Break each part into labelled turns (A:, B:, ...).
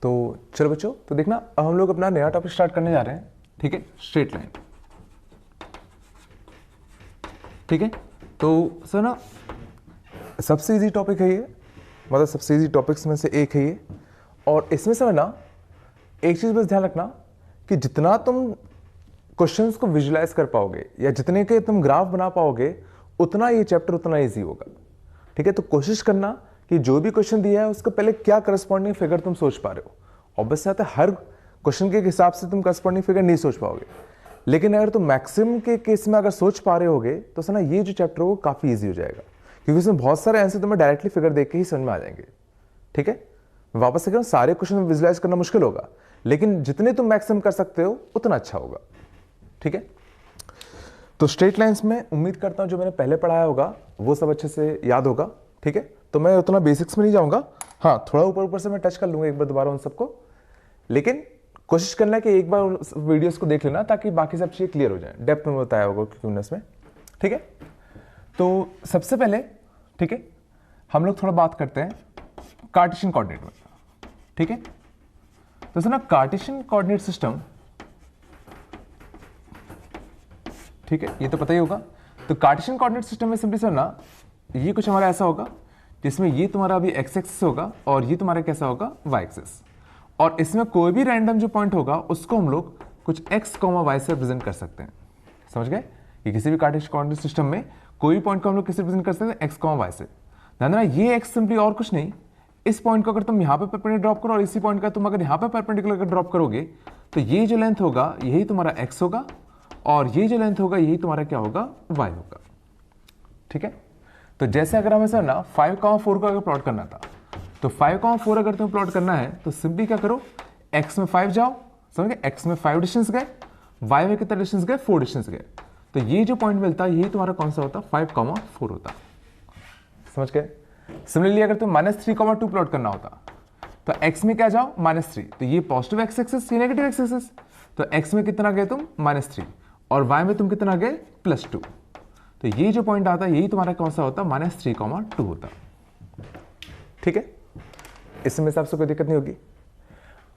A: तो चलो बच्चों, तो देखना अब हम लोग अपना नया टॉपिक स्टार्ट करने जा रहे हैं। ठीक है, स्ट्रेट लाइन। ठीक है, तो सर ना सबसे इजी टॉपिक है ये, मतलब सबसे इजी टॉपिक्स में से एक है ये। और इसमें से ना एक चीज बस ध्यान रखना कि जितना तुम क्वेश्चंस को विजुलाइज कर पाओगे या जितने के तुम ग्राफ बना पाओगे, उतना ये चैप्टर उतना इजी होगा। ठीक है, तो कोशिश करना कि जो भी क्वेश्चन दिया है उसका पहले क्या करस्पॉन्डिंग फिगर तुम सोच पा रहे हो। ऑब्वियस बात है हर क्वेश्चन के हिसाब से तुम करस्पॉन्डिंग फिगर नहीं सोच पाओगे, लेकिन अगर तुम मैक्सिमम के केस में अगर सोच पा रहे होगे तो सर ना ये जो चैप्टर हो काफी इजी हो जाएगा, क्योंकि उसमें बहुत सारे आंसर तुम्हें डायरेक्टली फिगर देख के ही समझ में आ जाएंगे। ठीक है, वापस से कह रहा हूं, सारे क्वेश्चन विजुलाइज करना मुश्किल होगा, लेकिन जितने तुम मैक्सिमम कर सकते हो उतना अच्छा होगा। ठीक है, तो स्ट्रेट लाइंस में उम्मीद करता हूं जो मैंने पहले पढ़ाया होगा वो सब अच्छे से याद होगा। ठीक है, तो मैं उतना बेसिक्स में नहीं जाऊंगा, हाँ थोड़ा ऊपर ऊपर से मैं टच कर लूंगा एक बार दोबारा उन सबको, लेकिन कोशिश करना कि एक बार उन वीडियोस को देख लेना ताकि बाकी सब चीजें क्लियर हो जाए। डेप्थ में बताया होगा क्योंकि उसमें। ठीक है, तो सबसे पहले ठीक है हम लोग थोड़ा बात करते हैं कार्टेशियन कोऑर्डिनेट में। ठीक है, तो सुना कार्टेशियन कोऑर्डिनेट सिस्टम, ठीक है ये तो पता ही होगा। तो कार्टेशियन कोऑर्डिनेट सिस्टम में सिंपली सुनना ये कुछ हमारा ऐसा होगा जिसमें ये तुम्हारा अभी एक्स एक्सिस होगा और ये तुम्हारा कैसा होगा वाई एक्सिस, और इसमें कोई भी रैंडम जो पॉइंट होगा उसको हम लोग कुछ एक्स कॉमा वाई से रिप्रेजेंट कर सकते हैं। समझ गए, कि किसी भी कार्टेशियन कोऑर्डिनेट सिस्टम में कोई पॉइंट को हम लोग किससे रिप्रेजेंट कर सकते हैं, एक्स कॉमा वाई से। ध्यान देना ये एक्स सिंपली और कुछ नहीं, इस पॉइंट को अगर तुम यहाँ पे परपेंडिकुलर ड्रॉप करो और इसी पॉइंट का तुम अगर यहाँ पे परपेंडिकुलर ड्रॉप करोगे तो ये जो लेंथ होगा यही तुम्हारा एक्स होगा और ये जो लेंथ होगा यही तुम्हारा क्या होगा वाई होगा। ठीक है, तो जैसे अगर हमें सर ना 5,4 को अगर प्लॉट करना था, तो 5,4 अगर तुम्हें प्लॉट करना है तो सिंपली क्या करो, x में 5 जाओ, समझ गए, x में 5 डिस्टेंस गए, y में कितना डिस्टेंस गए, 4 डिस्टेंस गए, तो ये जो पॉइंट मिलता है यही तुम्हारा कौन सा होता, 5,4 होता। समझ गए। सिमिलरली अगर तुम -3,2 प्लॉट करना होता तो x में क्या जाओ -3, तो ये पॉजिटिव x एक्सिस, ये नेगेटिव x एक्सिस, तो x में कितना गए तुम -3 और y में तुम कितना गए +2, तो ये जो पॉइंट आता है यही तुम्हारा कौन सा होता, -3,2 होता। ठीक है, इसमें हिसाब से कोई दिक्कत नहीं होगी।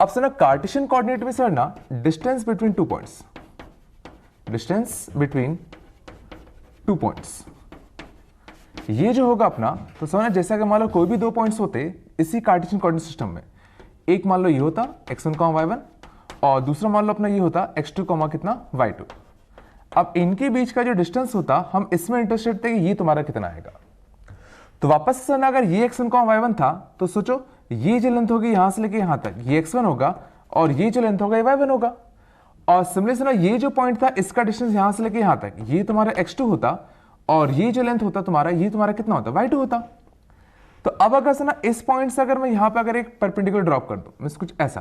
A: अब से ना कार्टेशियन कोऑर्डिनेट में सर ना distance between two points, distance between two points ये जो होगा अपना, तो समझना जैसे अगर मान लो कोई भी दो पॉइंट्स होते इसी कार्टेशियन कोऑर्डिनेट सिस्टम में, एक मान लो ये होता x1, y1 और दूसरा मान लो अपना ये होता x2, कितना y2। अब इनके बीच का जो डिस्टेंस होता हम इसमें इंटरेस्टेड थे कि ये तुम्हारा कितना आएगा। तो वापस से ना अगर ये x1, y1 था तो सोचो ये जो लेंथ होगी यहां से लेके यहां तक ये x1 होगा और ये जो लेंथ होगा ये y1 होगा, और सिमिलरली से ना ये जो पॉइंट था इसका डिस्टेंस यहां से लेके यहां तक ये तुम्हारा x2 होता और ये जो लेंथ होता तुम्हारा ये तुम्हारा कितना होता y2 होता। तो अब अगर से ना इस पॉइंट से अगर मैं यहां पे अगर एक परपेंडिकुलर ड्रॉप कर दूं मींस कुछ ऐसा,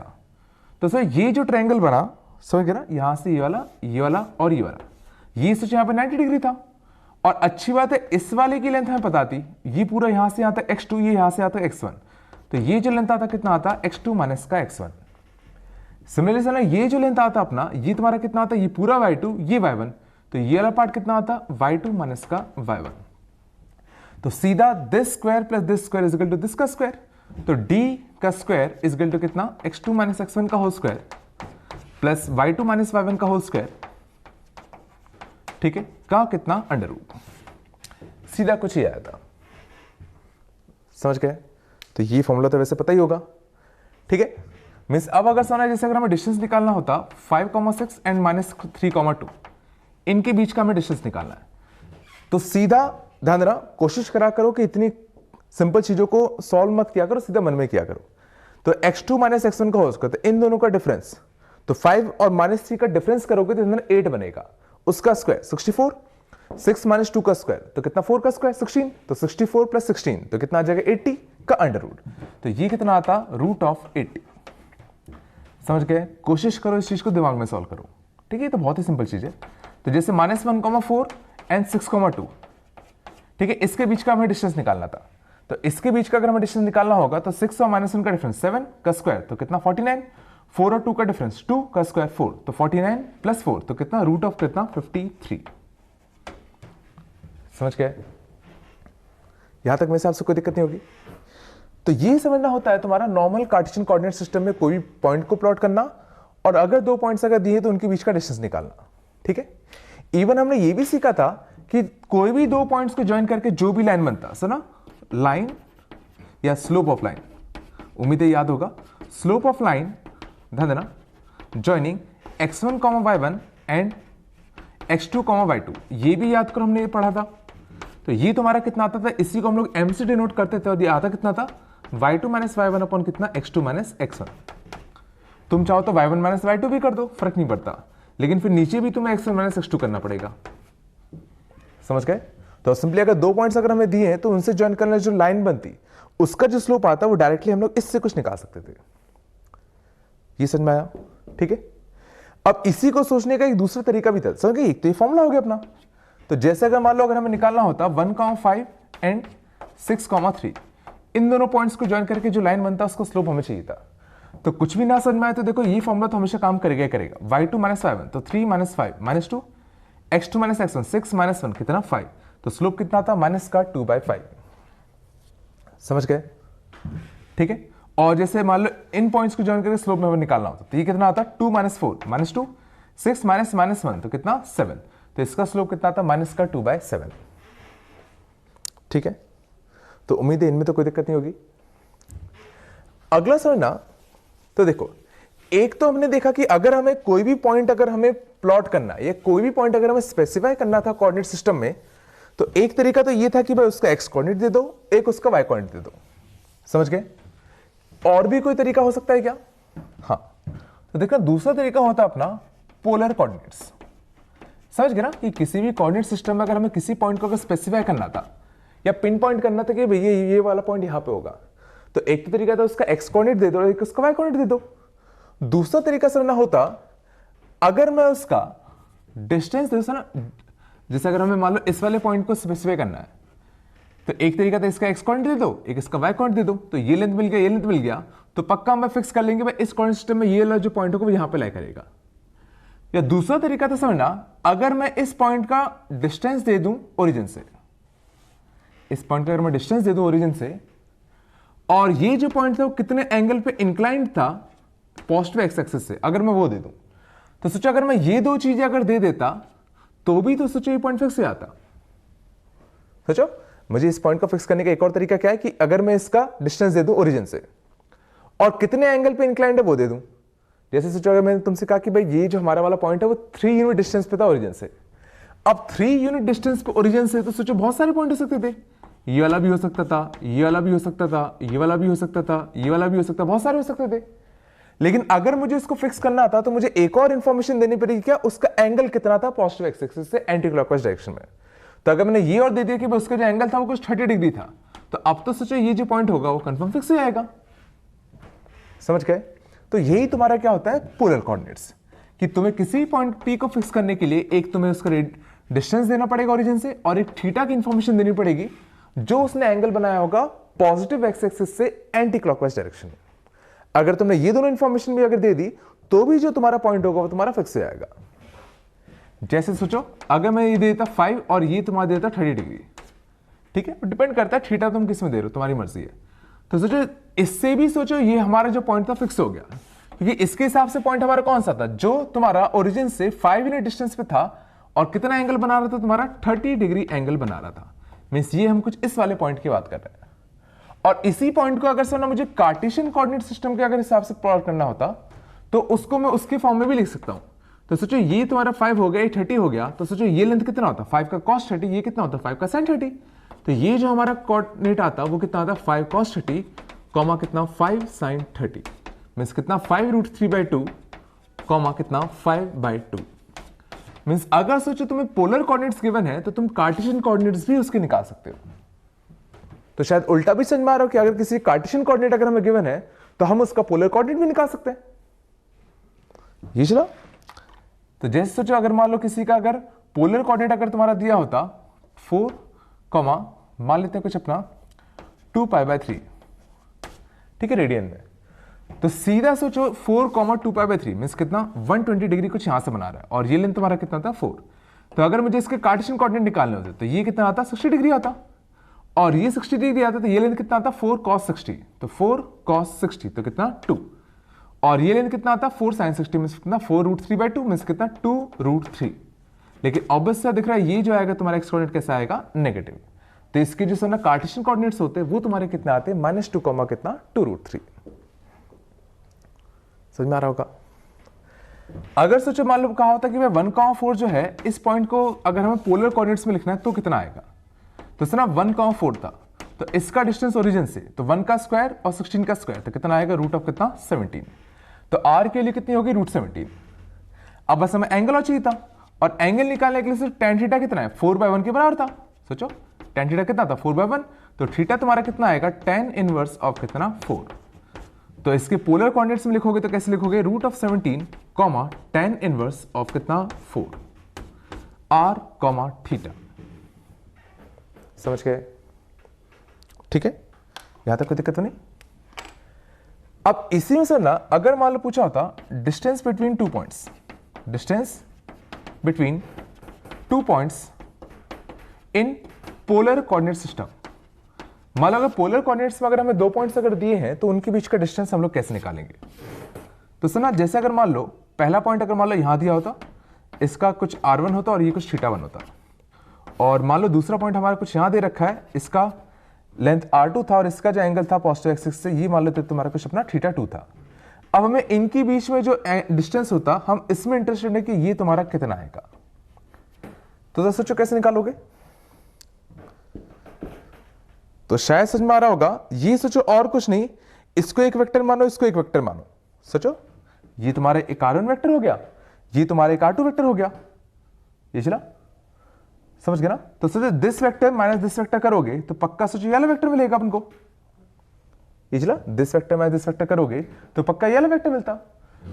A: तो सर ये जो ट्रायंगल बना समझ गए ना, यहां से ये वाला और ये वाला, ये सोच यहां पे 90 डिग्री था, और अच्छी बात है इस वाले की लेंथ हमें पता थी, ये पूरा यहां से यहां तक x2, ये यहां से आता x1, तो ये जो लेंथ आता कितना आता x2 माइनस का x1। सिमिलरली से ना ये जो लेंथ आता अपना ये तुम्हारा कितना आता, ये पूरा y2 ये y1, तो ये वाला पार्ट कितना आता y2 माइनस का y1। तो सीधा this square plus this square is equal to this का स्क्वायर, तो d का स्क्वायर इज इक्वल टू कितना x2 माइनस x1 का whole square plus y2 minus y1 का होल स्क्वायर। ठीक है, का कितना अंडर रूट, सीधा कुछ ही आया था। समझ गए, तो ये फॉर्मूला तो वैसे पता ही होगा। ठीक है, मींस अब अगर सोना जैसे अगर हमें डिस्टेंस निकालना होता 5,6 एंड -3,2 इनके बीच का हमें डिस्टेंस निकालना है, तो सीधा ध्यान देना कोशिश करा करो कि इतनी सिंपल चीजों को सॉल्व मत किया करो, सीधा मन में किया करो। तो x2 माइनस x1 का होल स्क्वायर, तो इन दोनों का डिफरेंस, तो 5 और -3 का डिफरेंस करोगे तो अंदर 8 बनेगा, उसका स्क्वायर 64, 6 माइनस 2 का स्क्वायर तो कितना 4 का स्क्वायर 16, तो 64 प्लस 16 तो कितना आ जाएगा 80 का अंडर रूट, तो ये कितना आता √80। समझ गए, कोशिश करो इस चीज को दिमाग में सॉल्व करो। ठीक है, ये तो बहुत ही सिंपल चीज है। तो जैसे -1,4 एंड 6,2, ठीक है, इसके बीच का हमें डिस्टेंस निकालना था, तो इसके बीच का अगर हमें डिस्टेंस निकालना होगा तो 6 और -1 का डिफरेंस 7 का स्क्वायर तो कितना 49, 4 और 2 का डिफरेंस 2 का स्क्वायर 4, तो 49 प्लस 4 तो कितना √ऑफ कितना 53। समझ गए? यहां तक मेरे से आपसे कोई दिक्कत नहीं होगी। तो ये समझना होता है तुम्हारा नॉर्मल कार्टेशियन कोऑर्डिनेट सिस्टम में कोई भी पॉइंट को प्लॉट करना, और अगर दो पॉइंट्स अगर दिए तो उनके बीच का डिस्टेंस निकालना। ठीक है, इवन हमने ये भी सीखा था कि कोई भी दो पॉइंट्स को ज्वाइन करके जो भी लाइन बनता, सुना, लाइन या स्लोप ऑफ लाइन, उम्मीद है याद होगा। स्लोप ऑफ लाइन, ध्यान देना, joining x1, y1 and x2, y2, ये भी याद करो, हमने ये पढ़ा था। तो ये तुम्हारा कितना आता था, इसी को हम लोग m से डिनोट करते थे, और ये आता कितना था, y2 माइनस y1 अपॉन कितना, x2 माइनस x1। तुम चाहो तो y1 माइनस y2 भी कर दो, फर्क नहीं पड़ता, लेकिन फिर नीचे भी तुम्हें x1 माइनस x2 करना पड़ेगा। समझ गए? तो सिंपली अगर दो पॉइंट्स अगर हमें दिए हैं तो उनसे ज्वाइन करने जो लाइन बनती, उसका जो स्लोप आता है वो डायरेक्टली हम लोग इससे कुछ निकाल सकते थे। ये समझ में आया? ठीक है, अब इसी को सोचने का एक दूसरा तरीका भी था। समझ गए? एक तो ये फॉर्मूला हो गया अपना। तो जैसे अगर मान लो अगर हमें निकालना होता 1,5 एंड 6,3, इन दोनों पॉइंट्स को ज्वाइन करके जो लाइन बनता उसको स्लोप हमें चाहिए था। तो कुछ भी ना समझ में आए तो देखो ये फॉर्मूला तो हमेशा काम करेगा करेगा। y2 माइनस y1 तो 3 minus 5 minus 2, x2 minus x1 6 minus 1 कितना 5, तो स्लोप कितना था माइनस का 2/5। समझ गए? ठीक है, और जैसे मान लो इन पॉइंट्स को ज्वाइन करके स्लोप में हमें निकालना होता तो ये कितना आता 2 माइनस 4 माइनस 2, 6 माइनस माइनस 1 तो कितना 7, तो इसका स्लोप कितना था माइनस का 2/7। ठीक है, तो उम्मीद है इनमें तो कोई दिक्कत नहीं होगी। अगला समझना, तो देखो एक तो हमने देखा कि अगर हमें कोई भी पॉइंट अगर हमें प्लॉट करना या कोई भी पॉइंट अगर हमें स्पेसिफाई करना था कोऑर्डिनेट सिस्टम में, तो एक तरीका तो ये था कि भाई उसका एक्स कोऑर्डिनेट दे दो, एक उसका वाई कोऑर्डिनेट दे दो। समझ गए? और भी कोई तरीका हो सकता है क्या? हाँ, तो देखना दूसरा तरीका होता है अपना पोलर कोऑर्डिनेट्स। समझ गए ना कि किसी भी कोऑर्डिनेट सिस्टम में अगर हमें किसी पॉइंट को अगर स्पेसिफाई करना था या पिन पॉइंट करना था कि भैया ये वाला पॉइंट यहां पे होगा, तो एक तो तरीका था उसका एक्स कोऑर्डिनेट दे दो, एक उसका वाई कोऑर्डिनेट दे दो। दूसरा तरीका समझना होता अगर मैं उसका डिस्टेंस दे ना, जैसे अगर हमें मान लो इस वाले पॉइंट को स्पेसिफाई करना है तो एक तरीका था इसका एक्स कोऑर्डिनेट दे दो, एक इसका वाई कोऑर्डिनेट दे दो, तो ये लेंथ मिल गया, ये लेंथ मिल गया, तो पक्का हम फिक्स कर लेंगे भाई इस कोऑर्डिनेट सिस्टम में ये वाला जो पॉइंट होगा वो यहां पे लाई करेगा। या दूसरा तरीका था समझना, अगर मैं इस पॉइंट का डिस्टेंस दे दूं ओरिजिन से, इस पॉइंट का अगर मैं डिस्टेंस दे दूं ओरिजिन से, और ये जो पॉइंट था वो कितने एंगल पे इंक्लाइंड था पॉजिटिव एक्स एक्सिस से, अगर मैं वो दे दूं, तो सोचो अगर मैं ये दो चीजें अगर दे देता तो भी तो सोचो ये पॉइंट फिक्स हो जाता। सोचो मुझे इस पॉइंट को फिक्स करने का एक और तरीका क्या है कि अगर मैं इसका डिस्टेंस दे दूं ओरिजिन से और कितने एंगल पे इंक्लाइंड है वो दे दूं। जैसे सोचो अगर मैंने तुमसे कहा कि भाई ये जो हमारा वाला पॉइंट है वो 3 यूनिट डिस्टेंस पे था ओरिजिन से, अब 3 यूनिट डिस्टेंस पे ओरिजिन से, तो सोचो बहुत सारे पॉइंट हो सकते थे, ये वाला भी हो सकता था, ये वाला भी हो सकता था, ये वाला भी हो सकता था, ये वाला भी हो सकता था, बहुत सारे हो सकते थे। लेकिन अगर मुझे इसको फिक्स करना था तो मुझे एक और इंफॉर्मेशन देनी पड़ेगी, क्या उसका एंगल कितना था पॉजिटिव एक्स एक्सिस से एंटी क्लॉकवाइज डायरेक्शन में। तो अगर मैंने ये और दे दिया कि उसका जो एंगल था वो कुछ 30 डिग्री था, तो अब तो सोचो ये जो पॉइंट होगा वो कंफर्म फिक्स हो जाएगा। समझ गए? तो यही तुम्हारा क्या होता है पोलर कोऑर्डिनेट्स, कि तुम्हें किसी पॉइंट पी को फिक्स करने के लिए एक तुम्हें उसका डिस्टेंस देना पड़ेगा ओरिजिन से, और एक थीटा की इंफॉर्मेशन देनी पड़ेगी जो उसने एंगल बनाया होगा पॉजिटिव एक्स एक्सिस से एंटी क्लॉकवाइज डायरेक्शन में। अगर तुमने ये दोनों इंफॉर्मेशन भी अगर दे दी तो भी जो तुम्हारा पॉइंट होगा वो तुम्हारा फिक्स हो जाएगा। जैसे सोचो अगर मैं ये देता 5 और ये तुम्हारा देता 30 डिग्री, ठीक है, डिपेंड करता है थीटा तुम किस में दे रहे हो, तुम्हारी मर्जी है। तो सोचो इससे भी सोचो ये हमारा जो पॉइंट था फिक्स हो गया, क्योंकि इसके हिसाब से पॉइंट हमारा कौन सा था, जो तुम्हारा ओरिजिन से 5 यूनिट डिस्टेंस पे था और कितना एंगल बना रहा था तुम्हारा 30 डिग्री एंगल बना रहा था। मींस ये हम कुछ इस वाले पॉइंट की बात कर रहे हैं। और इसी पॉइंट को अगर समझना मुझे कार्टेशियन कोऑर्डिनेट सिस्टम के अगर हिसाब से प्लॉट करना होता तो उसको मैं उसके फॉर्म में भी लिख सकता हूं। तो सोचो ये तुम्हारा 5 हो गया, ये 30 हो गया, तो सोचो ये लेंथ कितना होता 5 का cos 30, ये कितना होता 5 का sin 30। तो ये जो हमारा कोऑर्डिनेट आता वो कितना आता 5 cos 30 कॉमा कितना 5 sin 30, मींस कितना 5√3/2 कॉमा कितना 5/2। मींस अगर सोचो तुम्हें पोलर कोऑर्डिनेट्स गिवन है तो तुम कार्टेशियन कोऑर्डिनेट्स भी उसके निकाल सकते हो। तो शायद उल्टा भी समझ में आ रहा हो कि अगर किसी कार्टेशियन कोऑर्डिनेट अगर हमें गिवन है तो हम उसका पोलर कोऑर्डिनेट भी निकाल सकते हैं। ये चलो, तो जैसे सोचो अगर मान लो किसी का अगर पोलर कोऑर्डिनेट अगर तुम्हारा दिया होता 4, मान लेते हैं कुछ अपना 2π/3, ठीक है, रेडियन में, तो सीधा सोचो 4, 2π/3 मींस कितना 120 डिग्री कुछ यहां से बना रहा है, और ये लेंथ तुम्हारा कितना था 4, तो अगर मुझे इसके कार्टेशियन कोऑर्डिनेट निकालने होते तो ये कितना आता, 60 डिग्री आता, और ये 60 डिग्री आता, तो ये लेंथ कितना आता, 4 cos 60, तो 4 cos 60 तो कितना 2, और ये लेंथ कितना आता, 4 sin 60 मीन्स कितना 4√3/2 मीन्स कितना 2√3। लेकिन ऑब्वियस सा दिख रहा है ये जो आएगा तुम्हारा एक्स कोऑर्डिनेट कैसा आएगा, नेगेटिव। तो इसके जो ना कार्टेशियन कोऑर्डिनेट्स होते हैं वो तुम्हारे कितने आते हैं, -2, कितना 2√3। समझ में आ रहा होगा। अगर सोचो मान लो कहा होता कि भाई 1,4 जो है इस पॉइंट को अगर हमें पोलर कोऑर्डिनेट्स में लिखना है तो कितना आएगा, तो सुना 1,4 था, तो इसका डिस्टेंस ओरिजिन से तो 1 का स्क्वायर और 16 का स्क्वायर, तो कितना आएगा, रूट ऑफ कितना 17। तो आर के लिए कितनी होगी, √17। अब बस हमें एंगल और चाहिए था, और एंगल निकालने के लिए सिर्फ tan थीटा कितना है, 4/1 के बराबर था। सोचो tan थीटा कितना था, 4/1, तो थीटा तुम्हारा कितना आएगा, tan इनवर्स ऑफ कितना 4। तो इसके पोलर कोऑर्डिनेट्स में लिखोगे तो कैसे लिखोगे, √17, tan इनवर्स ऑफ कितना 4 r, थीटा। समझ गए, ठीक है, यहां तक कोई दिक्कत तो नहीं। अब इसी में से ना अगर मान लो पूछा होता distance between 2 points, distance between 2 points in polar coordinate system, मान लो अगर पोलर कोऑर्डिनेट्स में अगर हमें 2 पॉइंट्स अगर दिए हैं तो उनके बीच का डिस्टेंस हम लोग कैसे निकालेंगे। तो सुना, जैसे अगर मान लो पहला पॉइंट अगर मान लो यहां दिया होता, इसका कुछ r1 होता और ये कुछ θ1 होता, और मान लो दूसरा पॉइंट हमारा कुछ यहां दे रखा है, इसका लेंथ r2 था और इसका जो एंगल था पॉजिटिव एक्सिस से, ये मान लो तुम्हारा कुछ अपना θ2 था। अब हमें इनके बीच में जो डिस्टेंस होता, हम इसमें इंटरेस्टेड है कि ये तुम्हारा कितना आएगा। तो सोचो कैसे निकालोगे, तो शायद समझ में आ रहा होगा। ये सोचो और कुछ नहीं, इसको एक वेक्टर मानो, इसको एक वेक्टर मानो। सोचो ये तुम्हारे एक r1 वेक्टर हो गया, ये तुम्हारे एक r2 वेक्टर हो गया, ये चला, समझ गए ना। तो सोचो this vector minus this vector करोगे तो पक्का सोचो ये वाला वेक्टर मिलेगा अपन को, ये चला, this vector minus this vector करोगे तो पक्का ये वाला वेक्टर मिलता।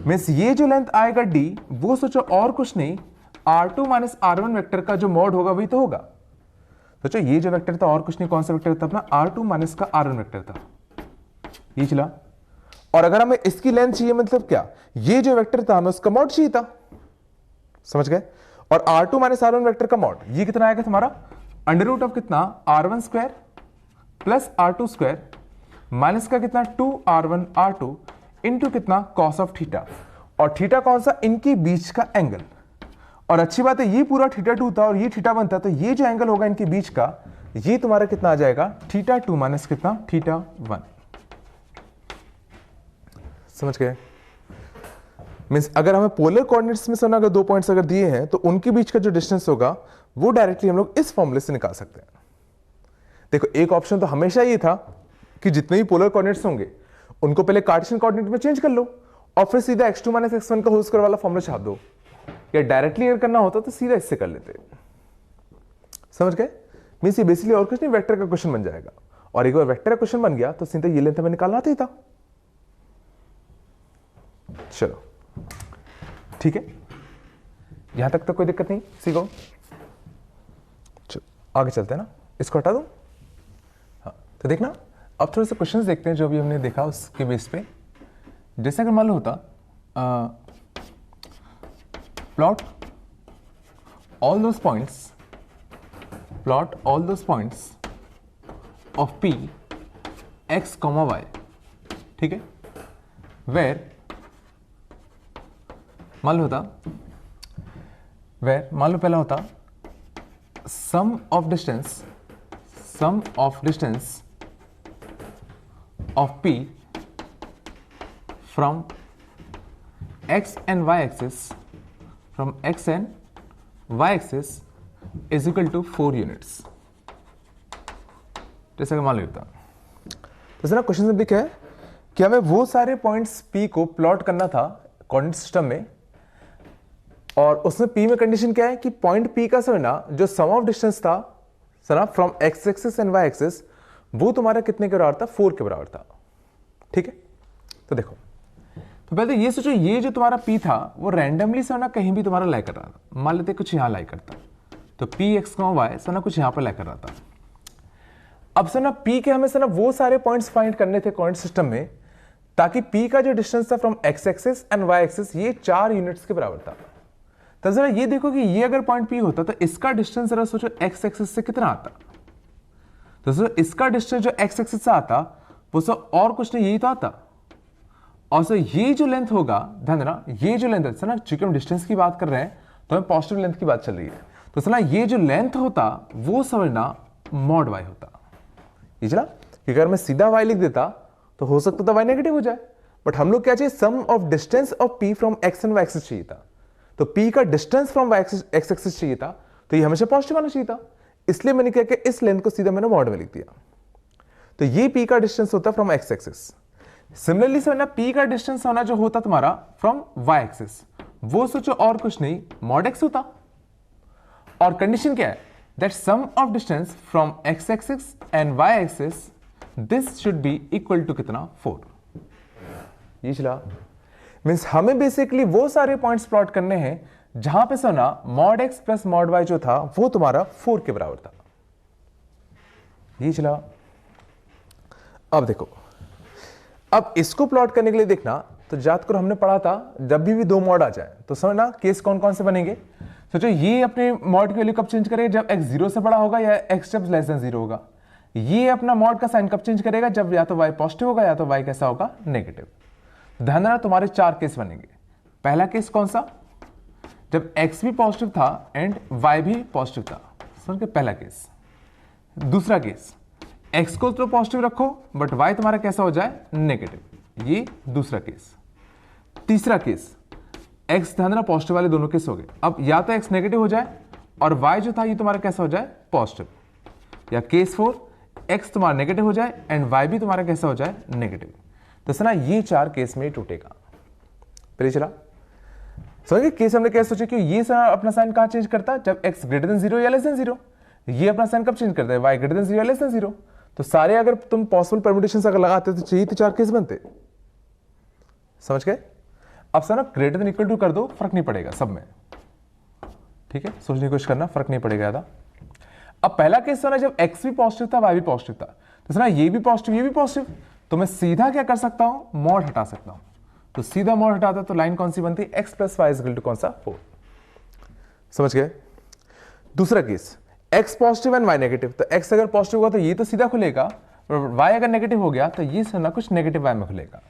A: मींस ये जो लेंथ आएगा d, वो सोचो और कुछ नहीं, r2 माइनस r1 वेक्टर का जो मॉड होगा वही तो होगा। सोचो ये जो वेक्टर था और कुछ नहीं, कौन सा वेक्टर था अपना, r2 माइनस का r1 वेक्टर था, ये चला। और अगर हमें इसकी लेंथ चाहिए, मतलब क्या, ये जो वेक्टर था हमें उसका मॉड चाहिए था, समझ गए। और r2 माइनस r1 वेक्टर का मॉड ये कितना आएगा तुम्हारा, अंडर रूट ऑफ कितना r1 square plus r2 square minus का कितना 2r1 r2 इंटू कितना cos ऑफ थीटा, और थीटा कौन सा, इनके बीच का एंगल। और अच्छी बात है ये पूरा θ2 था और ये θ1 था, तो ये जो एंगल होगा इनके बीच का, ये तुम्हारा कितना आ जाएगा, θ2 माइनस कितना θ1। समझ गए। मींस अगर हमें पोलर कोऑर्डिनेट्स में से अगर 2 पॉइंट्स अगर दिए हैं तो उनके बीच का जो डिस्टेंस होगा वो डायरेक्टली हम लोग इस फॉर्मूले से निकाल सकते हैं। देखो एक ऑप्शन तो हमेशा ये था कि जितने भी पोलर कोऑर्डिनेट्स होंगे उनको पहले कार्टेशियन कोऑर्डिनेट में चेंज कर लो और फिर सीधा x2 माइनस x1 का होल स्क्वायर वाला फॉर्मूला छाप दो, या डायरेक्टली अगर करना होता तो सीधा इससे कर लेते। समझ गए। मींस ये बेसिकली और कुछ नहीं, वेक्टर का क्वेश्चन बन जाएगा, और एक बार वेक्टर का क्वेश्चन बन गया तो सीधा ये लेंथ हमें निकालना आता ही था। चलो ठीक है, यहां तक तो कोई दिक्कत नहीं, सीखो। चलो आगे चलते हैं ना, इसको हटा दूं। हाँ तो देखना अब थोड़े से क्वेश्चंस देखते हैं जो भी हमने देखा उसके बेस पे। जैसे अगर मान लो होता plot all those points of p x, y, ठीक है, where मान लो होता, where मान लो पहला होता sum of distance of p from x and y axis is equal to 4 units। जैसे कि मान लेता, तो ना क्वेश्चन में लिखा है कि हमें वो सारे पॉइंट्स p को प्लॉट करना था कोऑर्डिनेट सिस्टम में, और उसमें p में कंडीशन क्या है कि पॉइंट p का समय ना जो सम ऑफ डिस्टेंस था सना from x axis and y axis, वो तुम्हारा कितने के बराबर था, 4 के बराबर था। ठीक है, तो देखो तो पहले ये सोचो ये जो तुम्हारा p था वो रैंडमली सना कहीं भी तुम्हारा लाई कर रहा था। मान लेते कुछ यहां लाई करता, तो p x, y सना कुछ यहां पर लाई कर रहा था। अब सना p के हमें सना वो सारे पॉइंट्स फाइंड करने थे कोऑर्डिनेट सिस्टम में, ताकि p का जो डिस्टेंस था from x axis and y axis ये 4 यूनिट्स के बराबर था। तो जरा ये देखो कि ये अगर पॉइंट P होता तो इसका डिस्टेंस जरा सोचो एक्स एक्सिस से कितना आता। तो सर इसका डिस्टेंस जो एक्स एक्सिस से आता वो सर और कुछ नहीं, यही तो आता। और सर ये जो लेंथ होगा, ध्यान देना, ये जो लेंथ है सर ना, चूंकि हम डिस्टेंस की बात कर रहे हैं तो हमें पॉजिटिव लेंथ की बात चल रही है, तो सर ना ये जो लेंथ होता वो समझना मॉड वाई होता। ये चला कि अगर मैं सीधा y लिख देता तो हो सकता था y नेगेटिव हो जाए, बट हम लोग क्या चाहिए, sum of distance of p from x and y axis चाहिए था। तो p का distance from y axis x axis चाहिए था, तो ये हमेशा पॉजिटिव आना चाहिए था, इसलिए मैंने क्या किया, इस लेंथ को सीधा मैंने मॉड में लिख दिया। तो ये p का डिस्टेंस होता फ्रॉम x एक्सिस। सिमिलरली से ना p का डिस्टेंस होना जो होता तुम्हारा फ्रॉम y एक्सिस, वो सोचो और कुछ नहीं, मॉड x होता। और कंडीशन क्या है, that sum of distance from x axis and y axis this should be equal to कितना 4। ये चला मीन्स हमें बेसिकली वो सारे पॉइंट्स प्लॉट करने हैं जहां पे सोना mod x plus mod y जो था वो तुम्हारा 4 के बराबर था। ये चला। अब देखो, अब इसको प्लॉट करने के लिए देखना, तो याद करो हमने पढ़ा था जब भी दो मॉड आ जाए तो समझना केस कौन कौन से बनेंगे। सोचो ये अपने मॉड की वैल्यू कब चेंज करेगा, जब x 0 से बड़ा होगा या x जब लेस देन 0 होगा। ये अपना मॉड का साइन कब चेंज करेगा, जब या तो y पॉजिटिव होगा या तो y कैसा होगा, नेगेटिव। ध्यान देना तुम्हारे 4 केस बनेंगे। पहला केस कौन सा, जब x भी पॉजिटिव था एंड y भी पॉजिटिव था, समझ के पहला केस। दूसरा केस, x को तो पॉजिटिव रखो बट y तुम्हारा कैसा हो जाए, नेगेटिव, ये दूसरा केस। तीसरा केस, x ध्यान देना पॉजिटिव वाले दोनों केस हो गए। अब या तो x नेगेटिव हो जाए और y जो था ये तुम्हारा कैसा हो जाए, पॉजिटिव। या केस 4, x तुम्हारा नेगेटिव हो जाए एंड y भी तुम्हारा कैसा हो जाए, नेगेटिव। तो सुना ये 4 केस में टूटेगा। फिर चला समझिए केस हमने कैसे सोचा कि ये अपना साइन कहां चेंज करता है, जब x ग्रेटर देन 0 या लेस देन 0। ये अपना साइन कब चेंज करता है, y ग्रेटर देन 0 या लेस देन 0। तो सारे अगर तुम पॉसिबल परम्यूटेशंस अगर लगाते तो चाहिए तो 4 केस बनते। समझ गए। अब सर ना ग्रेटर देन इक्वल टू कर दो, फर्क नहीं पड़ेगा सब में, ठीक है, सोचने की कोशिश करना, फर्क नहीं पड़ेगा ज्यादा। अब पहला केस था ना जब x भी पॉजिटिव था y भी पॉजिटिव था, तो सर ना ये भी पॉजिटिव ये भी पॉजिटिव, तो मैं सीधा क्या कर सकता हूं, मॉड हटा सकता हूं। तो सीधा मॉड हटाता तो लाइन कौन सी बनती, x plus Y is equal to कौन सा, 4। समझ गए। दूसरा case, x positive and y negative, तो x अगर पॉजिटिव होगा तो ये तो सीधा खुलेगा, और y अगर नेगेटिव हो गया तो ये सर ना कुछ नेगेटिव y में खुलेगा।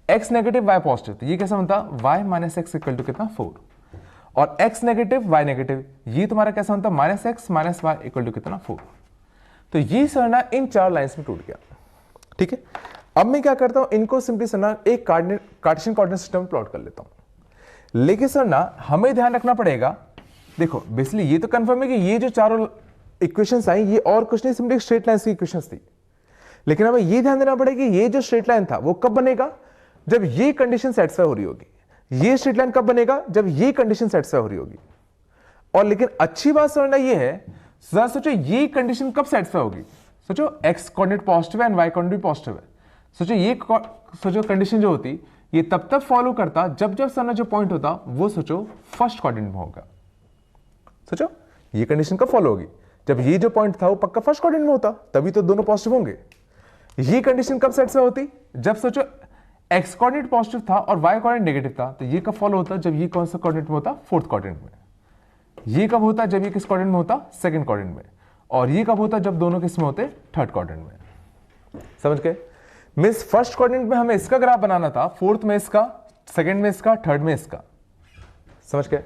A: x नेगेटिव y पॉजिटिव, तो ये कैसा बनता, y minus X equal to कितना 4। और x नेगेटिव y नेगेटिव, ये तुम्हारा कैसा बनता, minus X minus Y equal to कितना 4। तो ये सरना इन 4 लाइंस में टूट गया। ठीक है, अब मैं क्या करता हूं, इनको सिंपली सरना एक कार्टेशियन कोऑर्डिनेट सिस्टम में प्लॉट कर लेता हूं। लेकिन सरना हमें ध्यान रखना पड़ेगा, देखो बेसिकली ये तो कंफर्म है कि ये जो चारों इक्वेशंस आई ये और कुछ नहीं, सिंपली स्ट्रेट लाइन की इक्वेशंस थी। लेकिन हमें ये ध्यान देना पड़ेगा कि ये जो स्ट्रेट लाइन था वो कब बनेगा, जब ये कंडीशन सेटिस्फाई हो रही होगी। ये स्ट्रेट लाइन कब बनेगा, जब ये कंडीशन सेटिस्फाई हो रही होगी। और लेकिन अच्छी बात समझना ये है, जरा सोचो ये कंडीशन कब सेटिस्फाई होगी, सोचो x कोऑर्डिनेट पॉजिटिव है एंड y कोऑर्डिनेट पॉजिटिव है। सोचो ये सोचो कंडीशन जो होती ये तब तक फॉलो करता जब जब सरना जो पॉइंट होता वो सोचो फर्स्ट कोऑर्डिनेट में होगा। सोचो ये कंडीशन कब फॉलो होगी, जब ये जो पॉइंट था वो पक्का फर्स्ट कोऑर्डिनेट में होता, तभी तो दोनों पॉजिटिव होंगे। ये कंडीशन कब सेटिस्फाई होती, जब सोचो x कोऑर्डिनेट पॉजिटिव था और y कोऑर्डिनेट नेगेटिव था, तो ये कब फॉलो होता, जब ये कौन सा कोऑर्डिनेट में होता, फोर्थ कोऑर्डिनेट में। ये कब होता, जब ये किस कोऑर्डिनेट में होता, सेकंड कोऑर्डिनेट में। और ये कब होता, जब दोनों किस में होते, थर्ड कोऑर्डिनेट में। समझ गए। मींस फर्स्ट कोऑर्डिनेट में हमें इसका ग्राफ बनाना था, फोर्थ में इसका, सेकंड में इसका, थर्ड में इसका। समझ गए।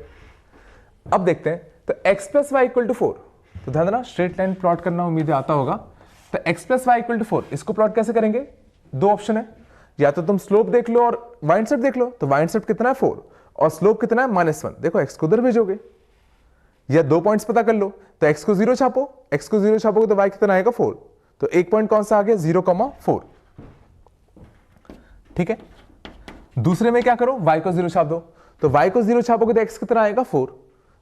A: अब देखते हैं, तो x plus Y equal to 4, तो ध्यान देना स्ट्रेट लाइन प्लॉट करना उम्मीद आता होगा। तो x plus Y equal to 4 इसको प्लॉट कैसे करेंगे, दो ऑप्शन है, या तो तुम स्लोप देख लो और y इंटरसेप्ट देख लो। तो y इंटरसेप्ट कितना है 4 और स्लोप कितना है -1। देखो x को उधर भेजोगे, या दो पॉइंट्स पता कर लो, तो x को 0 छापो, x को 0 छापोगे तो y कितना आएगा 4। तो एक पॉइंट कौन सा आ गया 0,4। ठीक है। दूसरे में क्या करो, y को 0 छाप दो, तो y को 0 छापोगे तो x कितना आएगा 4।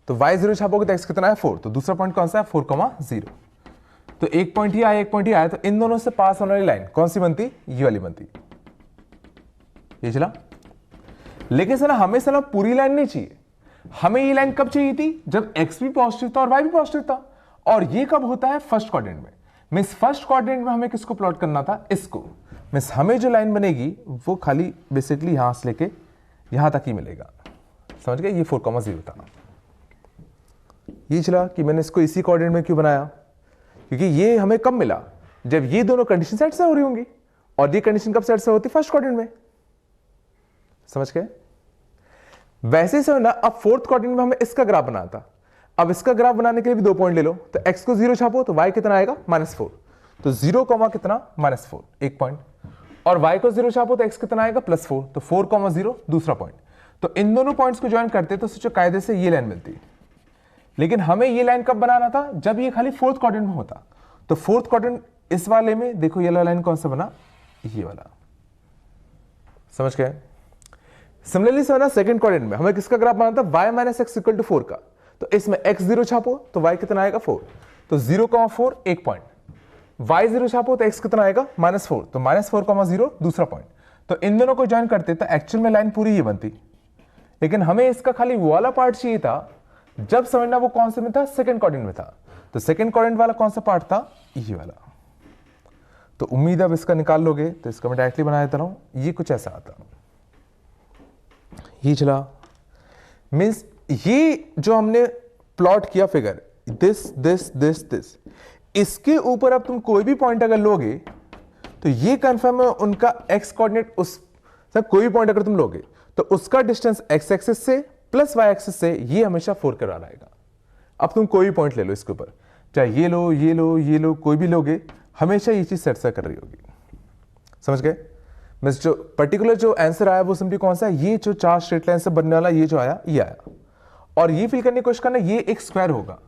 A: तो y 0 छापोगे तो x कितना है 4। तो दूसरा पॉइंट कौन सा है 4,0। तो एक पॉइंट ही आया एक पॉइंट ही आया, तो इन दोनों से पास होने वाली लाइन कौन सी बनती, ये वाली बनती। ये चला। लेकिन सर हमें सर पूरी लाइन नहीं चाहिए, हमें ये लाइन कब चाहिए थी, जब x भी पॉजिटिव था और y भी पॉजिटिव था। और ये कब होता है, फर्स्ट कोऑर्डिनेट में। मींस फर्स्ट कोऑर्डिनेट में हमें किसको प्लॉट करना था, इसको। मींस हमें जो लाइन बनेगी वो खाली बेसिकली यहां से लेके यहां तक ही मिलेगा। समझ गए, ये 4,0 था। ये चला कि मैंने इसको इसी कोऑर्डिनेट में क्यों बनाया, क्योंकि ये हमें कब मिला, जब ये दोनों कंडीशन सेट से हो रही होंगी, और ये कंडीशन कब सेट से होती, फर्स्ट कोऑर्डिनेट में। समझ गए? वैसे ही समझना, अब फोर्थ कोऑर्डिनेट में हमें इसका ग्राफ बनाना था। अब इसका ग्राफ बनाने के लिए भी 2 पॉइंट ले लो, तो x को 0 छापो तो y कितना आएगा, -4, तो 0 कितना, -4 एक पॉइंट, और y को 0 छापो तो x कितना आएगा, +4, तो 4,0 दूसरा पॉइंट। तो इन दोनों पॉइंट्स को ज्वाइन करते तो सोचो कायदे से ये लाइन मिलती, लेकिन हमें ये लाइन कब बनाना था, जब ये खाली फोर्थ क्वाड्रेंट में होता। तो फोर्थ क्वाड्रेंट इस वाले में देखो, ये लाइन कौन सा बना, ये वाला। समझ गए? सिमिलरली समझना, सेकंड क्वाड्रेंट में हमें किसका ग्राफ बनाना था, y - x = 4 का। तो इसमें x 0 छापो तो y कितना आएगा, 4, तो 0,4 एक पॉइंट, y 0 छापो तो x कितना आएगा, -4, तो -4,0 दूसरा पॉइंट। तो इन दोनों को ज्वाइन करते तो एक्चुअल में लाइन पूरी ये बनती, लेकिन हमें इसका खाली वो वाला पार्ट चाहिए था, जब समझना वो कौन से में था, सेकंड क्वाड्रेंट में था। तो सेकंड क्वाड्रेंट वाला कौन सा पार्ट था, ये वाला। तो उम्मीद अब इसका निकाल लोगे, तो इसका मैं डायरेक्टली बना देता हूं, ये कुछ ऐसा आता, ये चला मीन्स ये जो हमने प्लॉट किया figure, this this this this, इसके ऊपर अब तुम कोई भी पॉइंट अगर लोगे तो ये कंफर्म है उनका एक्स कोऑर्डिनेट, उस कोई भी पॉइंट अगर तुम लोगे तो उसका डिस्टेंस एक्स एक्सिस से प्लस वाई एक्सिस से ये हमेशा 4 के बराबर आएगा। अब तुम कोई भी पॉइंट ले लो इसके ऊपर, चाहे ये लो ये लो ये लो, कोई भी लोगे, हमेशा ये चीज सेट कर रही होगी। समझ गए? मीन्स जो पर्टिकुलर जो आंसर आया वो सिंपली कौन सा है, ये जो 4 स्ट्रेट लाइन से बनने वाला ये जो आया, ये आया। और ये फिल करने की कोशिश करना, ये एक स्क्वायर होगा।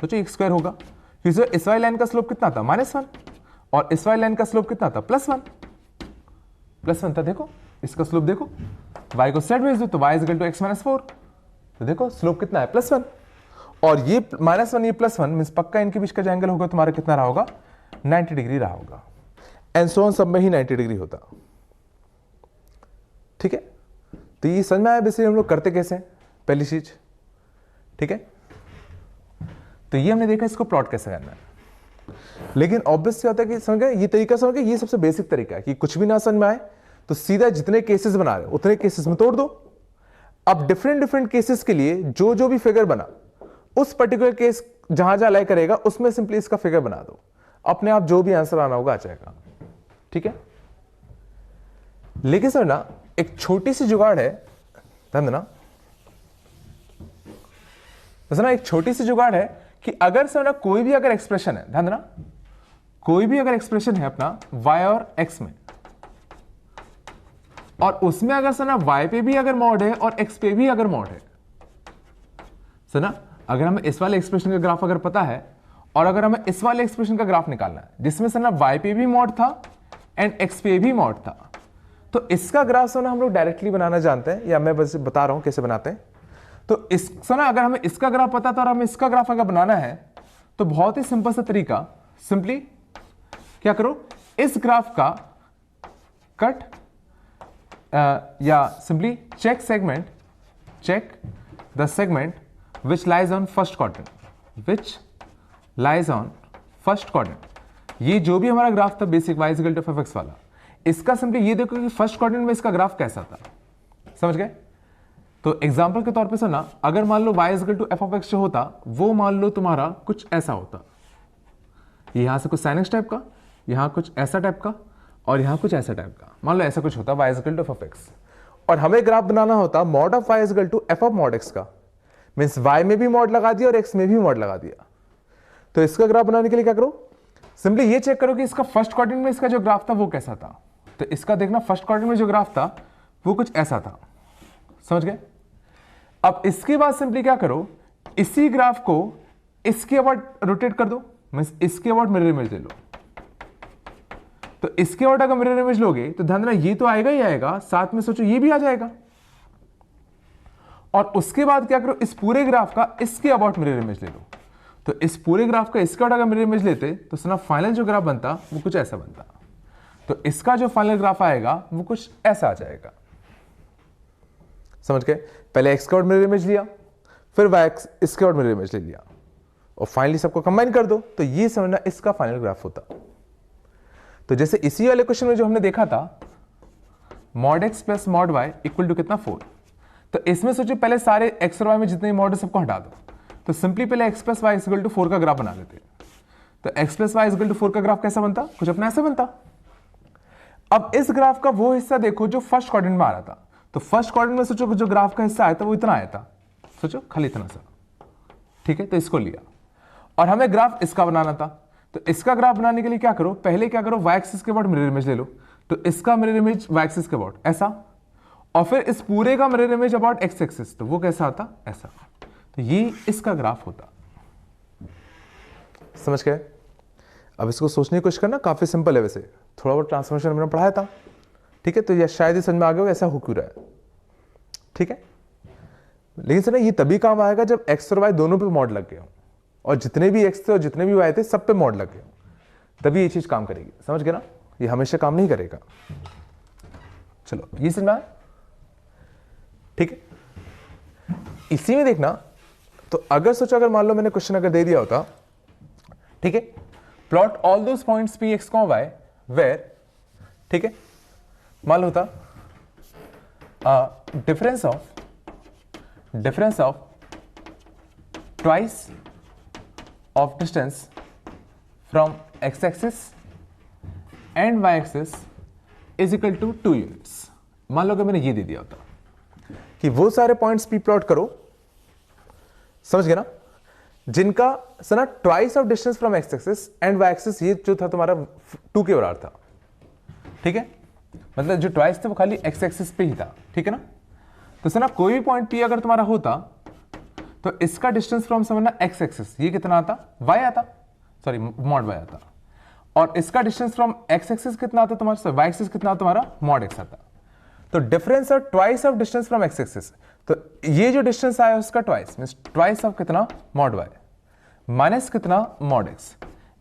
A: सोचो एक स्क्वायर होगा, क्योंकि इस वाली लाइन का स्लोप कितना था, -1, और इस वाली लाइन का स्लोप कितना था, +1 था। देखो इसका स्लोप देखो, y को सेट भेज दो तो y = x - 4, तो देखो स्लोप कितना है, +1, और ये -1 ये +1 मींस पक्का इनके बीच का जो एंगल होगा तुम्हारा कितना रहा होगा, 90 डिग्री रहा होगा। एंड सो ऑन, सब में ही 90 डिग्री होता। ठीक है? तो ये समझ में आया बेसिकली हम लोग करते कैसे हैं, पहली चीज। ठीक है? तो ये हमने देखा इसको प्लॉट कैसे करना है, लेकिन ऑब्वियस क्या होता है कि समझ गए, ये तरीका समझ गए, ये सबसे बेसिक तरीका है कि कुछ भी ना समझ में आए तो सीधा जितने केसेस बना रहे हो उतने केसेस में तोड़ दो। अब डिफरेंट केसेस के लिए जो जो भी फिगर बना, उस पर्टिकुलर केस जहां जहां लाई करेगा उसमें सिंपली इसका फिगर बना दो, अपने आप जो भी आंसर आना होगा आ जाएगा। ठीक है? लेकिन सर ना एक छोटी सी जुगाड़ है, ध्यान देना, एक छोटी सी जुगाड़ है कि अगर सर ना कोई भी अगर एक्सप्रेशन है, ध्यान देना, कोई भी अगर एक्सप्रेशन है अपना y और x में, और उसमें अगर सर ना y पे भी अगर मॉड है और x पे भी अगर मॉड है, सर ना अगर हमें इस वाले एक्सप्रेशन का ग्राफ अगर पता है, और अगर हमें इस वाले एक्सप्रेशन का ग्राफ निकालना है जिसमें सर ना y पे भी मॉड था एंड x पे भी मॉड था, तो इसका ग्राफ सर ना हम लोग डायरेक्टली बनाना जानते हैं, या मैं बस बता रहा हूं कैसे बनाते हैं। तो इसका ना अगर हमें इसका ग्राफ पता था और हमें इसका ग्राफ अगर बनाना है तो बहुत ही सिंपल सा तरीका, सिंपली क्या करो, इस ग्राफ का कट या simply check segment, check the segment which lies on first quadrant, which lies on first quadrant. ये जो भी हमारा ग्राफ था बेसिक y = f(x) वाला, इसका सिंपली ये देखो कि फर्स्ट क्वाड्रेंट में इसका ग्राफ कैसा था। समझ गए? तो एग्जांपल के तौर पे सुना, अगर मान लो y = f(x) जो होता वो मान लो तुम्हारा कुछ ऐसा होता, यहां से कुछ sin x टाइप का, यहां कुछ ऐसा टाइप का, और यहां कुछ ऐसा टाइप का, मान लो ऐसा कुछ होता y = f(x), और हमें ग्राफ बनाना होता mod of y = f of mod x का, मीन्स y में भी मॉड लगा दिया और x में भी मॉड लगा दिया। तो इसका ग्राफ बनाने के लिए क्या करो, सिंपली ये चेक करो कि इसका फर्स्ट क्वाड्रेंट में इसका जो ग्राफ था वो कैसा था। तो इसका देखना फर्स्ट क्वाड्रेंट में जो ग्राफ था वो कुछ ऐसा था। समझ गए? अब इसके बाद सिंपली क्या करो, इसी ग्राफ को इसके अबाउट रोटेट कर दो, मींस इसके अबाउट मिरर इमेज ले लो। तो इसके अबाउट अगर मिरर इमेज लोगे तो ध्यान देना ये तो आएगा ही आएगा, साथ में सोचो ये भी आ जाएगा। और उसके बाद क्या करो, इस पूरे ग्राफ का इसके अबाउट मिरर इमेज ले लो। तो इस पूरे ग्राफ का इसके अबाउट अगर मिरर इमेज लेते तो सुना फाइनल जो ग्राफ बनता वो कुछ ऐसा बनता। तो इसका जो फाइनल ग्राफ आएगा वो कुछ ऐसा आ जाएगा। समझ गए? पहले x का मिरर इमेज लिया, फिर y इसके मिरर इमेज ले लिया, और फाइनली सबको कंबाइन कर दो, तो ये समझना इसका फाइनल ग्राफ होता। तो जैसे इसी वाले क्वेश्चन में जो हमने देखा था mod x + mod y = कितना 4, तो इसमें सोचो पहले सारे x और y में जितने मॉड है सबको हटा दो, तो सिंपली पहले x plus Y equal to 4 का ग्राफ बना लेते हैं। तो x plus Y equal to 4 का ग्राफ कैसा बनता, कुछ अपना ऐसा बनता। अब इस ग्राफ का वो हिस्सा देखो जो फर्स्ट क्वाड्रेंट में आ रहा था, तो फर्स्ट क्वाड्रेंट में सोचो जो ग्राफ का हिस्सा आया था वो इतना आया था, सोचो खाली इतना सा, ठीक है। तो इसको लिया और हमें ग्राफ इसका बनाना था। तो इसका ग्राफ बनाने के लिए क्या करो, पहले क्या करो, वाई एक्सिस के अबाउट मिरर इमेज ले लो। तो इसका मिरर इमेज वाई एक्सिस के अबाउट ऐसा, और फिर इस पूरे का mirror image about x axis, तो वो कैसा आता, ऐसा। तो ये इसका ग्राफ होता। समझ गए? अब इसको सोचने की कोशिश करना, काफी सिंपल है वैसे, थोड़ा बहुत ट्रांसफॉर्मेशन मैंने पढ़ाया था, ठीक है। तो ये शायद ही समझ में आ गया ऐसा हो क्यों रहा है, ठीक है। लेकिन सर ये तभी काम आएगा जब एक्स और वाई दोनों पे मॉड लग गए हो, और जितने भी एक्स थे और जितने भी वाई थे सब पे मॉड लग गए, तभी ये चीज काम करेगी। समझ गए ना? ये हमेशा काम नहीं करेगा। चलो ये समझ में आया, ठीक है। इसी में देखना, तो अगर सोचो, अगर मान लो मैंने क्वेश्चन अगर दे दिया होता, ठीक है, plot all those points P X comma Y where, ठीक है, मान लो होता difference of twice of distance from X axis and Y axis is equal to 2 units. मान लो कि मैंने ये दे दिया होता कि वो सारे पॉइंट्स पी प्लॉट करो, समझ गए ना, जिनका सना twice of distance from X axis and Y axis, ये जो था तुम्हारा 2 के बराबर था, ठीक है। मतलब जो ट्वाइस थे वो खाली एक्स एक्सिस पे ही था, ठीक है ना। तो सना कोई भी पॉइंट पी अगर तुम्हारा होता तो इसका डिस्टेंस फ्रॉम समझना एक्स एक्सिस, ये कितना आता, वाई आता, सॉरी मॉड वाई आता, और इसका डिस्टेंस फ्रॉम एक्स एक्सिस कितना आता तुम्हारा, वाई एक्सिस कितना आता तुम्हारा, मॉड एक्स आता। तो difference of twice of distance from X axis, तो ये जो डिस्टेंस आया उसका ट्वाइस, मींस ट्वाइस ऑफ कितना, मॉड वाई माइनस कितना, मॉड एक्स,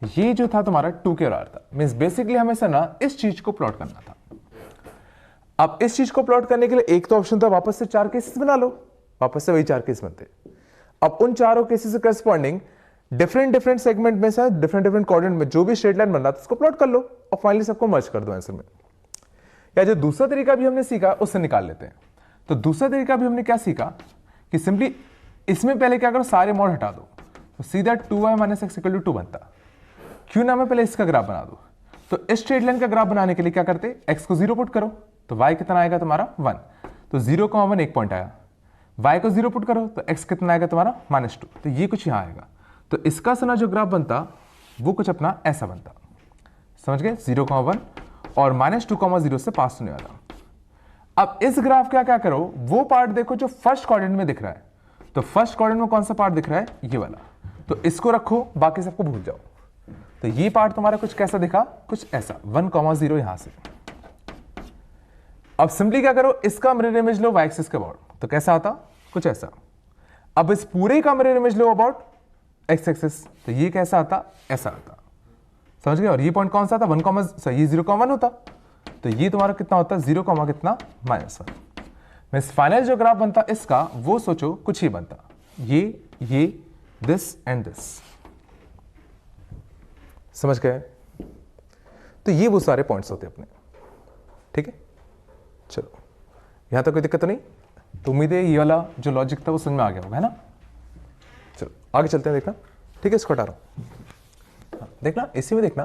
A: ये जो था तुम्हारा 2 के बराबर था। मींस बेसिकली हमें सर ना इस चीज को प्लॉट करना था। अब इस चीज को प्लॉट करने के लिए एक तो ऑप्शन था वापस से 4 केसेस बना लो, वापस से वही 4 केस बनते। अब उन चारों केसेस से करस्पॉन्डिंग डिफरेंट सेगमेंट में से डिफरेंट कोऑर्डिनेट में जो भी स्ट्रेट लाइन बन रहा था उसको प्लॉट कर लो और फाइनली सबको मर्ज कर दो आंसर में। या जो दूसरा तरीका भी हमने सीखा उससे निकाल लेते हैं। तो दूसरा तरीका भी हमने क्या सीखा कि सिंपली इसमें पहले क्या करो, सारे मॉड हटा दो, तो सीधा 2y minus X equal to 2 बनता। क्यों ना मैं पहले इसका ग्राफ बना दूं। तो इस स्ट्रेट लाइन का ग्राफ बनाने के लिए क्या करते, x को 0 पुट करो, तो y कितना आएगा तुम्हारा 1, तो 0,1 एक पॉइंट आया। y को 0 पुट करो तो x कितना आएगा तुम्हारा -2, तो ये कुछ यहां आएगा। तो इसका सना जो ग्राफ बनता वो कुछ अपना ऐसा बनता। समझ गए, 0,1 और -2,0 से पास होने वाला। अब इस ग्राफ का क्या करो, वो पार्ट देखो जो फर्स्ट क्वाड्रेंट में दिख रहा है। तो फर्स्ट क्वाड्रेंट में कौन सा पार्ट दिख रहा है, ये वाला, तो इसको रखो, बाकी सबको भूल जाओ। तो ये पार्ट तुम्हारा कुछ कैसा दिखा, कुछ ऐसा 1,0 यहां से। अब सिंपली क्या करो, इसका मिरर इमेज लो वाई एक्सिस के अबाउट, तो कैसा आता, कुछ ऐसा। अब इस पूरे का mirror image low about x axis, तो ये कैसा आता, ऐसा आता। समझ गए। और ये पॉइंट कौन सा था, 1, ये 0,1 होता, तो ये तुम्हारा कितना होता, 0, कितना -1। मींस फाइनल जो ग्राफ बनता इसका वो सोचो कुछ ही बनता, ये दिस एंड दिस। समझ गए। तो ये वो सारे पॉइंट्स होते अपने, ठीक है। चलो यहां तक कोई दिक्कत तो नहीं। तो उम्मीद है ये वाला जो लॉजिक था वो समझ में आ गया होगा, है ना। चलो आगे चलते हैं, देखना, ठीक है। इसको हटा रहा हूं, देखना इसी में देखना,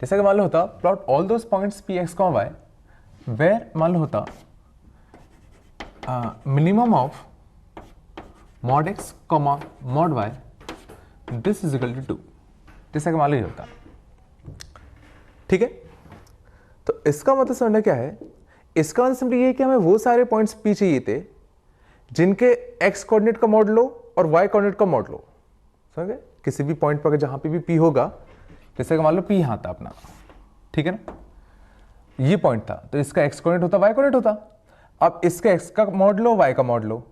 A: जैसा कि मान लो होता plot all those points P X comma Y where, मान लो होता minimum of mod X comma mod Y this is equal to 2, जैसा कि मान लो ये होता, ठीक है। तो इसका मतलब समझना क्या है, इसका मतलब सिंपली ये कि हमें वो सारे पॉइंट्स पी चाहिए थे जिनके एक्स कोऑर्डिनेट का मॉड लो और वाई कोऑर्डिनेट का मॉड लो। समझ गए। किसी भी पॉइंट पर जहां पे भी पी होगा, जैसे कि मान लो पी यहां था अपना, ठीक है ना, ये पॉइंट था, तो इसका एक्स कोऑर्डिनेट होता, वाई कोऑर्डिनेट होता। अब इसका एक्स का मॉड लो, वाई का मॉड लो,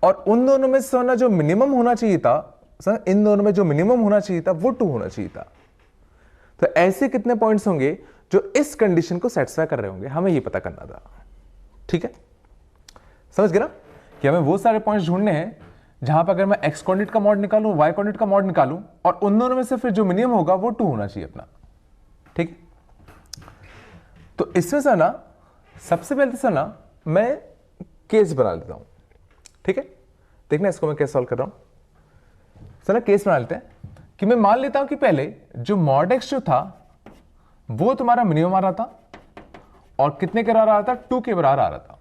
A: और उन दोनों में से जो मिनिमम होना चाहिए था, इन दोनों में जो मिनिमम होना चाहिए था वो 2 होना चाहिए था। तो ऐसे कितने पॉइंट्स होंगे जो इस कंडीशन को सेटिस्फाई कर रहे होंगे, हमें ये पता करना था, ठीक है। समझ गए ना, कि हमें वो सारे पॉइंट्स ढूंढने हैं जहां पर अगर मैं एक्स कोऑर्डिनेट का मॉड निकालूं, वाई कोऑर्डिनेट का मॉड निकालूं, और उन दोनों में से फिर जो मिनिमम होगा वो 2 होना चाहिए अपना, ठीक। तो इसमें से ना सबसे पहले से ना मैं केस बना लेता हूं, ठीक है। देखना इसको मैं कैसे सॉल्व कर रहा हूं। चलो केस बना लेते हैं कि मैं मान लेता हूं कि पहले जो मॉड एक्स जो था वो तुम्हारा मिनिमम आ रहा था और कितने के बराबर आ रहा था, 2 के बराबर आ रहा था।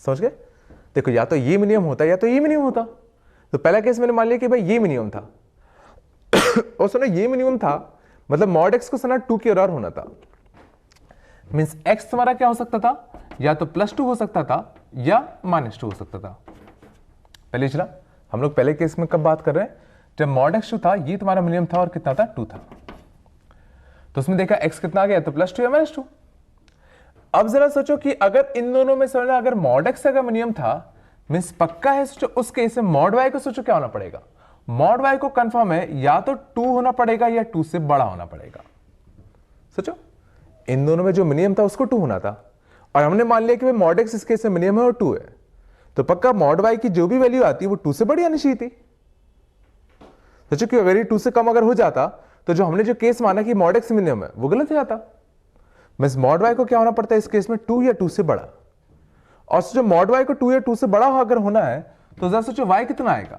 A: समझ गए? देखो या तो ये मिनिमम होता या तो ये मिनिमम होता। तो पहला केस मैंने मान लिया कि भाई ये मिनिमम था और सुना ये मिनिमम था, मतलब मॉड एक्स को सुना 2 के बराबर होना था। मींस एक्स तुम्हारा क्या हो सकता था, या तो +2 हो सकता था या -2 हो सकता था। पहले चला हम लोग पहले केस में कब बात कर रहे हैं, जब मॉड एक्स जो था ये तुम्हारा मिनिमम था और कितना था, 2 था। तो उसमें देखा एक्स कितना आ गया, तो +2 या -2। अब जरा सोचो कि अगर इन दोनों में समझना, अगर मॉड एक्स का मिनिमम था मींस पक्का है, सोचो उस केस में मॉड वाई को सोचो क्या होना पड़ेगा। मॉड वाई को कंफर्म है या तो 2 होना पड़ेगा या 2 से बड़ा होना पड़ेगा। सोचो इन दोनों में जो मिनिमम था उसको 2 होना था और हमने मान लिया कि भाई मॉड एक्स इस केस में मिनिमम है और 2 है, तो पक्का मॉड वाई की जो भी वैल्यू आती है वो 2 से बड़ी आनी चाहिए थी। सोचो कि अगर ये 2 से कम अगर हो जाता तो जो हमने जो केस माना कि मॉड एक्स मिनिमम है वो गलत हो जाता। मींस मॉड वाई को क्या होना पड़ता है इस केस में, 2 या 2 से बड़ा। और सोचो मॉड वाई को 2 या 2 से बड़ा अगर होना है तो जरा सोचो वाई कितना आएगा,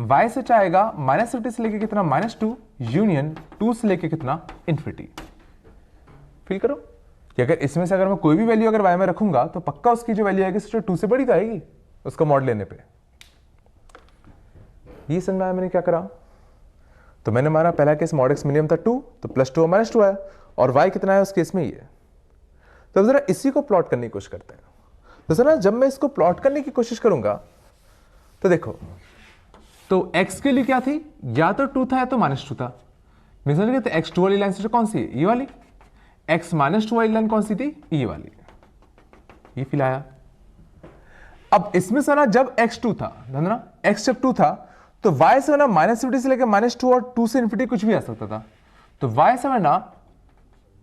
A: वाई से चाहेगा -50 से लेके कितना, -2 यूनियन 2 से लेके कितना, इन्फिनिटी। फील करो कि अगर इसमें से अगर मैं कोई भी वैल्यू अगर वाई में रखूंगा तो पक्का उसकी जो वैल्यू आएगी सोचो 2 से बड़ी तो आएगी उसका मॉड लेने पे। ये समझ में आया मैंने क्या करा। तो मैंने माना पहला केस मॉड एक्स मिनिमम था 2, तो +2 और -2 आया और वाई कितना है उस केस में ये। तो जरा इसी को प्लॉट करने की कोशिश करते हैं। तो जरा जब मैं इसको प्लॉट करने की कोशिश करूंगा तो देखो, तो x के लिए क्या थी, या तो 2 था या तो -2 था। मिसाल तो x2 वाली लाइन से कौन सी है, ये वाली। x -2 वाली लाइन कौन सी थी, ये वाली। ये फिल आया। अब इसमें से ना जब x2 था, ध्यान ना x जब 2 था तो y से ना -50 से लेकर -2 और 2 से इन्फिनिटी कुछ भी आ सकता था। तो y से ना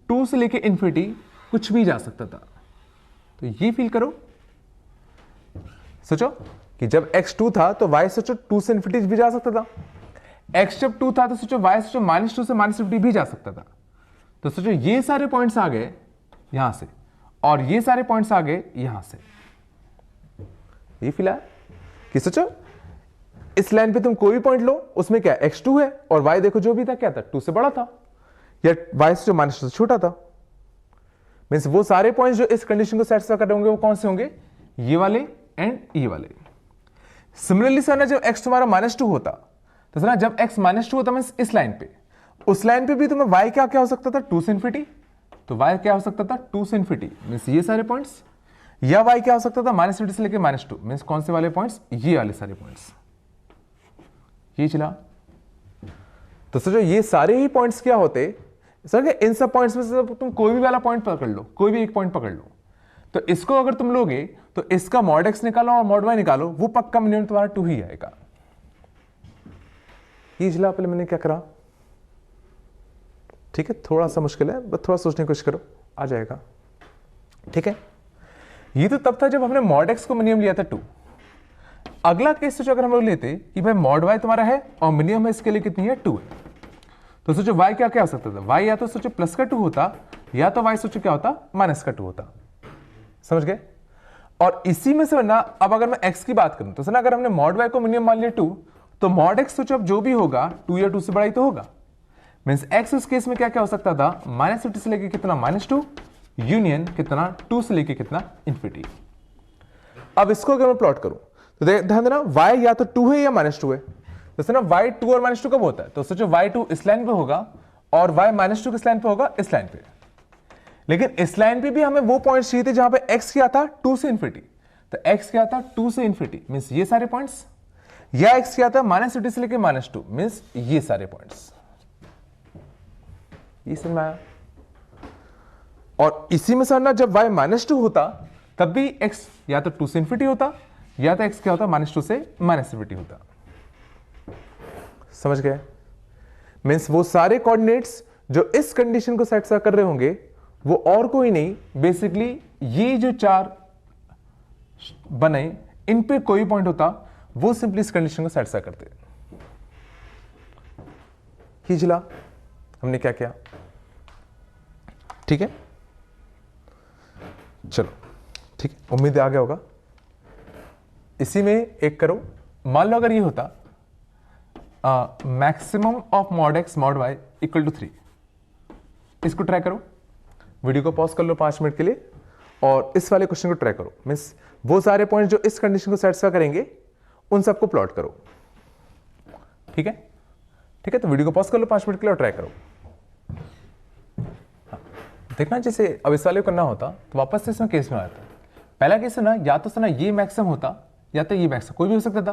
A: 2 से लेकर इन्फिनिटी कुछ भी जा सकता था। तो ये फील करो, सोचो कि जब x2 था तो y सोचो 2 से इन्फिनिटी भी जा सकता था। x जब 2 था तो सोचो y सोचो -2 से -50 भी जा सकता था। तो सोचो ये सारे पॉइंट्स आ गए यहां से और ये सारे पॉइंट्स आ गए यहां से। ये फील है कि सोचो इस लाइन पे तुम कोई भी पॉइंट लो, उसमें क्या x2 है और y देखो जो भी था क्या था, 2 से बड़ा था या y से जो -2 से छोटा था। मींस वो सारे पॉइंट्स जो इस कंडीशन को सेटिस्फाई कर रहे होंगे वो कौन से होंगे, ये वाले एंड ये वाले। सिमिलरली सर ना जब x तुम्हारा -2 होता तो सर ना जब x -2 होता मींस इस लाइन पे, उस लाइन पे भी तुम्हें y क्या क्या हो सकता था, 2 से इन्फिनिटी। तो y क्या हो सकता था, 2 से इन्फिनिटी मींस ये सारे पॉइंट्स, या y क्या हो सकता था -50 से लेकर -2 मींस कौन से वाले पॉइंट्स, ये वाले सारे पॉइंट्स। ये चला। तो सोचो ये सारे ही पॉइंट्स क्या होते सर, इन सब पॉइंट्स में से तुम कोई भी वाला पॉइंट पकड़ लो, कोई भी एक पॉइंट पकड़ लो, तो इसको अगर तुम लोगे तो इसका मॉड एक्स निकालो और मॉड वाई निकालो, वो पक्का मिनिमम तुम्हारा 2 ही आएगा। ये चला पहले मैंने क्या करा, ठीक है थोड़ा सा मुश्किल है बस थोड़ा सोचने की कोशिश करो, आ जाएगा। ठीक है, ये तो तब था जब हमने मॉड एक्स को मिनिमम लिया था 2। अगला केस सोचो अगर हम लोग लेते कि भाई मॉड वाई तुम्हारा है और मिनिमम है इसके लिए कितनी है, 2 है। तो सोचो y क्या क्या हो सकता था, y या तो सोचो +2 होता या तो y सोचो क्या होता, -2 होता। समझ गए? और इसी में से ना अब अगर मैं x की बात करूं तो सर अगर हमने मॉड y को मिनिमम मान लिया 2, तो मॉड x सोचो अब जो भी होगा 2 या 2 से बड़ा ही तो होगा। मींस x उस केस में क्या क्या हो सकता था, -50 से लेके कितना, -2 यूनियन कितना, 2 से लेके कितना, इन्फिनिटी। अब इसको अगर मैं प्लॉट करूं तो ध्यान देना y या तो 2 है या -2 है। तो ना y 2 और -2 कब होता है, तो सोचो y2 इस लाइन पे होगा और y -2 किस लाइन पे होगा, इस लाइन पे। लेकिन इस लाइन पे भी हमें वो पॉइंट्स चाहिए थे जहां पे x क्या था, 2 से इन्फिनिटी। तो x क्या था, 2 से इन्फिनिटी मींस ये सारे पॉइंट्स, या x क्या था, -50 से लेके -2 मींस ये सारे पॉइंट्स। ये समझ में आया? और इसी में सर ना जब y -2 होता तब भी x या तो 2 से इन्फिनिटी होता या तो x क्या होता, -2 से -इन्फिनिटी होता। समझ गए? मींस वो सारे कोऑर्डिनेट्स जो इस कंडीशन को सेटिस्फाई कर रहे होंगे वो और कोई नहीं, बेसिकली ये जो 4 बने इन पे कोई पॉइंट होता वो सिंपली इस कंडीशन को सेटिस्फाई करते। खींचला हमने क्या किया, ठीक है चलो ठीक है, उम्मीद आ गया होगा। इसी में एक करो, मान लो अगर ये होता maximum of mod X mod Y equal to 3। इसको ट्राई करो, वीडियो को पॉज कर लो 5 मिनट के लिए और इस वाले क्वेश्चन को ट्राई करो। मीन्स वो सारे पॉइंट जो इस कंडीशन को सेटिस्फाई करेंगे उन सबको प्लॉट करो। ठीक है, ठीक है, तो वीडियो को पॉज कर लो 5 मिनट के लिए और ट्राई करो। देखना, जैसे अब इस वाले को करना होता तो वापस से इसमें केस में आता। पहला केस है ना, या तो ना ये मैक्सिमम होता या तो ये मैक्सिमम, कोई भी हो सकता था।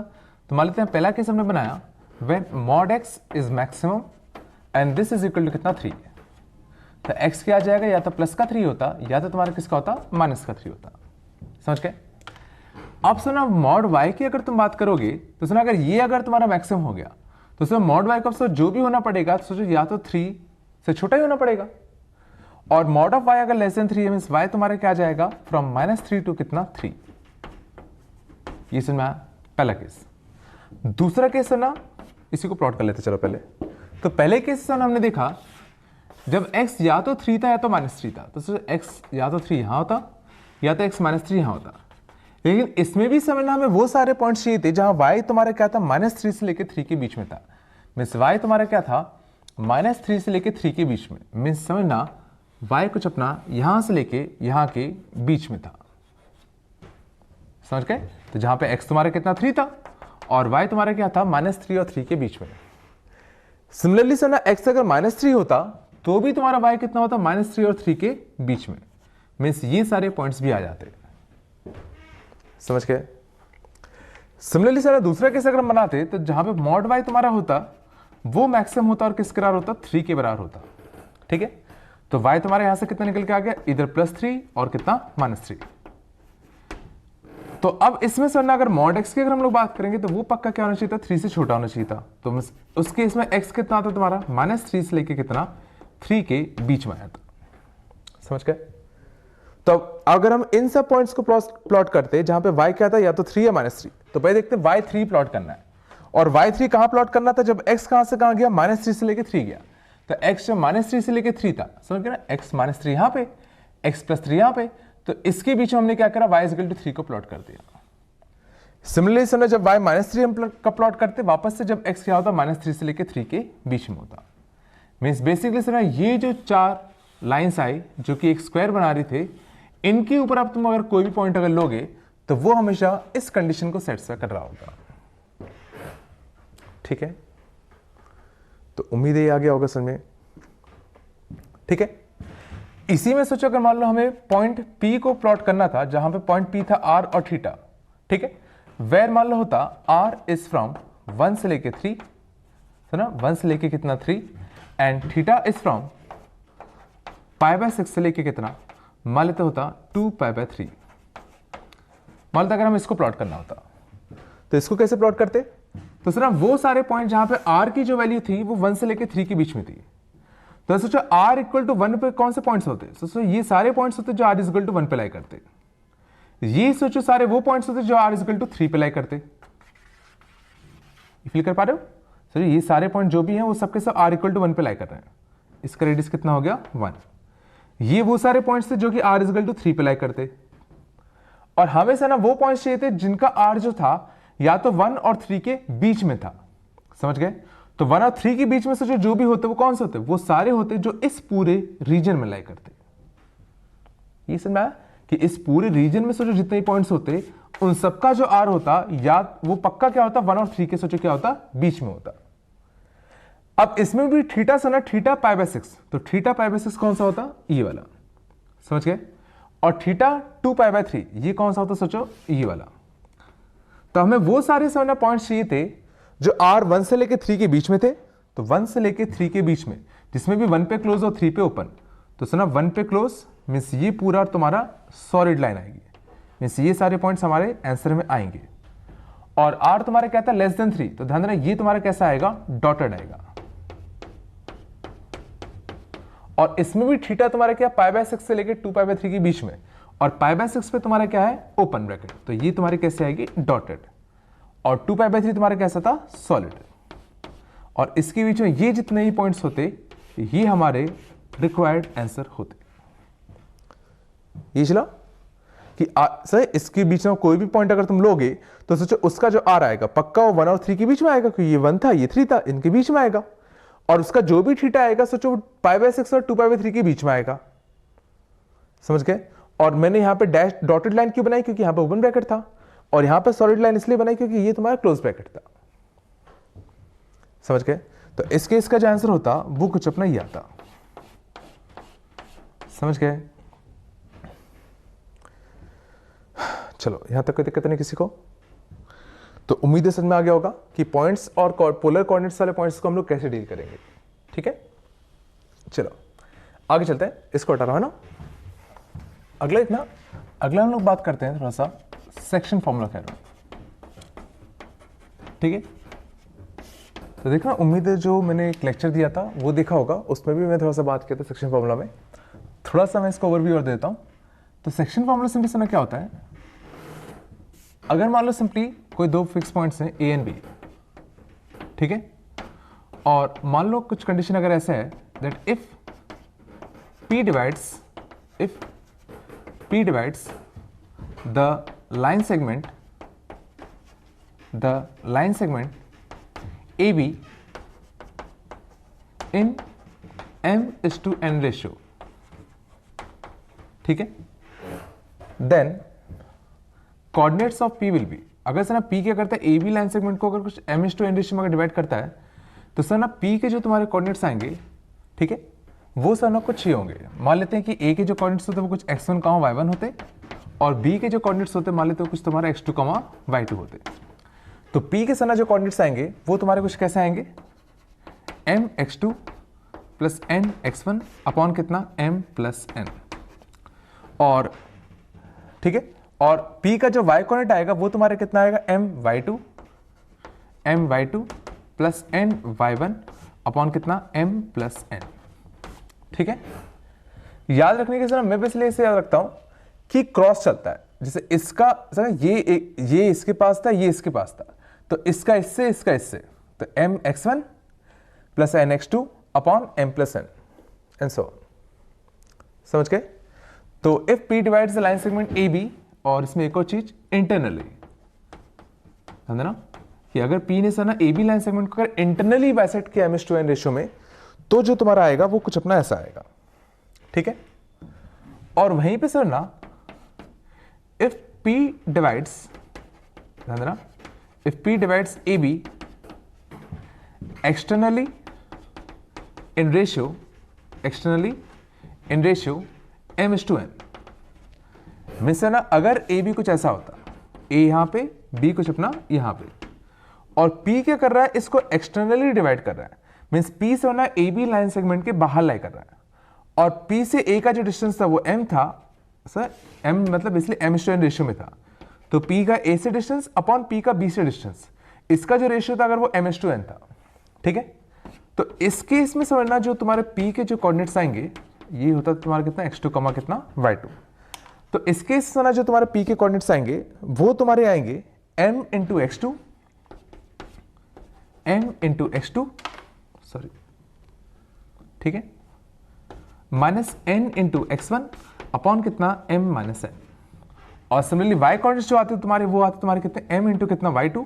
A: तो मान लेते हैं पहला केस हमने बनाया when mod X is maximum and this is equal to कितना 3। तो x क्या आ जाएगा, या तो प्लस का 3 होता या तो तुम्हारा किसका होता माइनस का 3 होता। समझ गए। अब सुना मॉड y की अगर तुम बात करोगे तो सुना अगर ये अगर तुम्हारा मैक्सिमम हो गया तो उसमें मॉड y का जो भी होना पड़ेगा तो सोचो या तो 3 से छोटा ही होना पड़ेगा। और मॉड ऑफ y अगर लेस देन 3 है मींस y तुम्हारा क्या आ जाएगा फ्रॉम -3 टू कितना 3। ये सुना पहला केस। दूसरा केस है ना, इसी को प्लॉट कर लेते चलो पहले। तो पहले केस से हमने देखा जब x या तो 3 था या तो -3 था, तो x या तो 3 यहां होता या तो x -3 यहां होता। लेकिन इसमें भी समझना हमें वो सारे पॉइंट्स चाहिए थे जहां y तुम्हारा क्या था -3 से लेकर 3 के बीच में था। मीन्स y तुम्हारा क्या था -3 से लेकर 3 के बीच में। मीन्स समझना y कुछ अपना यहां से लेके यहां के बीच में था। समझ गए। तो जहां पे x तुम्हारा कितना 3 था और y तुम्हारा क्या था -3 और 3 के बीच में। सिमिलरली समझना x अगर -3 होता तो भी तुम्हारा y कितना होता -3 और 3 के बीच में। मीन्स ये सारे पॉइंट्स भी आ जाते। समझ गए। सिमिलरली सर दूसरा केस अगर हम बनाते तो जहां पे मॉड y तुम्हारा होता वो मैक्सिमम होता और किसके बराबर होता 3 के बराबर होता। ठीक है, तो y तुम्हारे यहां से कितना निकल के आ गया इधर +3 और कितना -3। तो अब इसमें समझना अगर मॉड x की अगर हम लोग बात करेंगे तो वो पक्का क्या होना चाहिए था 3 से छोटा होना चाहिए था। तो उस केस में x कितना था तुम्हारा -3 से लेके कितना 3 के बीच में आया था। समझ गए। तो अगर हम इन सब पॉइंट्स को प्लॉट करते जहां पे y क्या था या तो 3 या -3, तो पहले देखते हैं y3 प्लॉट करना है। और y3 कहां प्लॉट करना था जब x कहां से कहां गया -3 से लेके 3 गया। तो x जब -3 से लेके 3 था, समझ गए ना, x -3 यहां पे x +3 यहां पे, तो इसके बीच में हमने क्या करा y 3 को प्लॉट कर दिया। सिमिलरली समझ जब y -3 हम का प्लॉट करते वापस से जब x क्या होता -3 से लेके 3 के बीच में होता। मीन्स बेसिकली समझ ये जो 4 लाइंस आई जो कि एक स्क्वायर बना रही थे, इनके ऊपर अब तुम अगर कोई भी पॉइंट अगर लोगे तो वो हमेशा इस कंडीशन को सेटिस्फाई कर रहा होगा। ठीक है, तो उम्मीद है ये आ गया होगा समझ में। ठीक है, इसी में सोचो अगर मान लो हमें पॉइंट P को प्लॉट करना था जहां पे पॉइंट P था R और थीटा। ठीक है, वेर मान लो होता R इज फ्रॉम 1 से लेके 3, है ना, 1 से लेके कितना 3 एंड थीटा इज फ्रॉम π/6 से लेके कितना मान लेते होता 2π/3। मान लेते अगर हम इसको प्लॉट करना होता तो इसको कैसे प्लॉट करते। तो सर वो सारे पॉइंट जहां पे R की जो वैल्यू थी वो 1 से लेके 3 के बीच में थी। तो सोचो R इक्वल टू 1 पे कौन से पॉइंट्स होते, सोचो ये सारे पॉइंट्स होते जो R इक्वल टू 1 पे लाई करते। ये सोचो सारे वो पॉइंट्स होते जो R इक्वल टू 3 पे लाई करते। फील कर पा रहे हो। सर ये सारे पॉइंट जो भी हैं वो सबके सब R इक्वल टू 1 पे लाई कर रहे हैं। इसका रेडियस कितना हो गया 1। ये वो सारे पॉइंट्स थे जो कि R इक्वल टू 3 पे लाई करते। और हमें से ना वो पॉइंट्स चाहिए थे जिनका R जो था या तो 1 और 3 के बीच में था। समझ गए। तो 1 और 3 के बीच में से जो भी होते वो कौन से होते, वो सारे होते जो इस पूरे रीजन में लाई करते। ये समझा कि इस पूरे रीजन में सोचो जितने पॉइंट्स होते उन सबका जो R होता या वो पक्का क्या होता 1 और 3 के सोचो क्या होता बीच में होता। अब इसमें भी थीटा से ना थीटा π/6, तो थीटा π/6 कौन सा होता ये वाला। समझ गए। और थीटा 2π/3 ये कौन सा होता सोचो ये वाला। तो हमें वो सारे समझना पॉइंट्स चाहिए थे जो R 1 से लेके 3 के बीच में थे। तो 1 से लेके 3 के बीच में जिसमें भी 1 पे क्लोज और 3 पे ओपन। तो सुना 1 पे क्लोज मीन्स ये पूरा तुम्हारा सॉलिड लाइन आएगी। मीन्स ये सारे पॉइंट्स हमारे आंसर में आएंगे। और R तुम्हारा क्या था लेस देन 3, तो ध्यान देना ये तुम्हारा कैसा आएगा डॉटेड आएगा। और इसमें भी थीटा तुम्हारा क्या π/6 से लेके 2π/3 के बीच में, और π/6 पे तुम्हारा क्या है ओपन ब्रैकेट, तो ये तुम्हारी कैसे आएगी डॉटेड। और 2π/3 तुम्हारा कैसा था सॉलिड। और इसके बीच में ये जितने ही पॉइंट्स होते ये हमारे रिक्वायर्ड आंसर होते। ये चला कि सर इसके बीच में कोई भी पॉइंट अगर तुम लोगे तो सोचो उसका जो आर आएगा पक्का वो 1 और 3 के बीच में आएगा, क्योंकि ये 1 था ये 3 था, इनके बीच में आएगा। और उसका जो भी थीटा आएगा सोचो π/6 और 2π/3 के बीच में आएगा। समझ गए? और मैंने यहां पे डैश डॉटेड लाइन क्यों बनाई? क्योंकि यहां पे ओपन ब्रैकेट था, और यहां पे सॉलिड लाइन इसलिए बनाई क्योंकि ये तुम्हारा क्लोज ब्रैकेट था। समझ गए? तो इस केस का जो आंसर होता वो कुछ अपना ही आता। समझ गए? चलो यहां तक कोई दिक्कत नहीं किसी को? तो उम्मीद है समझ में आ गया होगा कि पॉइंट्स और पोलर कोऑर्डिनेट्स वाले पॉइंट्स को हम लोग कैसे डील करेंगे। ठीक है, चलो आगे चलते हैं। इसको हटा रहा है ना, अगला हम लोग बात करते हैं थोड़ा सा सेक्शन फॉर्मूला कह रहा हूं। ठीक है, तो देखना उम्मीद है जो मैंने एक लेक्चर दिया था वो देखा होगा, उसमें भी मैं थोड़ा सा बात किया था सेक्शन फॉर्मूला में। थोड़ा सा मैं इसको ओवरव्यू और देता हूं। तो सेक्शन फॉर्मूला सिंपली समझ क्या होता है, अगर मान लो सिंपली कोई दो फिक्स पॉइंट्स हैं ए एंड बी, ठीक है, और मान लो कुछ कंडीशन अगर ऐसा है that if P divides the line segment AB in m:n ratio, ठीक है, then coordinates of P will be, अगर सर ना P क्या करता है AB लाइन सेगमेंट को अगर कुछ m:n रेशियो में अगर डिवाइड करता है तो सर ना P के जो तुम्हारे कोऑर्डिनेट्स आएंगे, ठीक है, वो सर ना कुछ ही होंगे। मान लेते हैं कि A के जो कोऑर्डिनेट्स होते हैं वो कुछ x1, y1 होते, और B के जो कोऑर्डिनेट्स होते हैं मान लेते हैं कुछ तुम्हारा x2, y2 होते। तो P के सर ना जो कोऑर्डिनेट्स आएंगे वो तुम्हारे कुछ कैसे आएंगे, mx2 प्लस nx1 अपॉन कितना m प्लस n, और ठीक है, और P का जो y कोऑर्डिनेट आएगा वो तुम्हारे कितना आएगा my2 प्लस ny1 अपॉन कितना m प्लस n। ठीक है, याद रखने के समय मैं भी इसलिए इसे याद रखता हूं कि क्रॉस चलता है, जैसे इसका ये इसके पास था, ये इसके पास था, तो इसका इससे, तो mx1 plus nx2 upon m plus n and so on. समझ गए? तो if P divides the line segment AB, और इसमें एक और चीज इंटरनली समझना कि अगर P ने सर ना AB लाइन सेगमेंट को अगर इंटरनली बाइसेक्ट किया m:n रेशियो में, तो जो तुम्हारा आएगा वो कुछ अपना ऐसा आएगा। ठीक है, और वहीं पे सर ना if P divides AB externally in ratio m:n, mean sir ना अगर AB कुछ ऐसा होता, A यहां पे, B कुछ अपना यहां पे, और P क्या कर रहा है, इसको एक्सटर्नली डिवाइड कर रहा है, मीन्स P से ना AB लाइन सेगमेंट के बाहर लाई कर रहा है, और P से A का जो डिस्टेंस था वो m था सर, m मतलब इसलिए m:n रेशियो में था, तो P का A से डिस्टेंस अपॉन P का B से डिस्टेंस, इसका जो रेशियो था अगर वो m:n था। ठीक है, तो इस केस में समझना जो तुम्हारे P के जो कोऑर्डिनेट्स आएंगे ये होता तुम्हारा कितना x2, कितना y2, तो इस केस में ना जो तुम्हारे P के कोऑर्डिनेट्स आएंगे वो तुम्हारे आएंगे m इंटू x2, सॉरी, ठीक है, minus n into x1 upon कितना m माइनस n, और सिमिलरली y कोऑर्डिनेट्स जो आते हैं तुम्हारे वो आते तुम्हारे कितने m इंटू कितना y2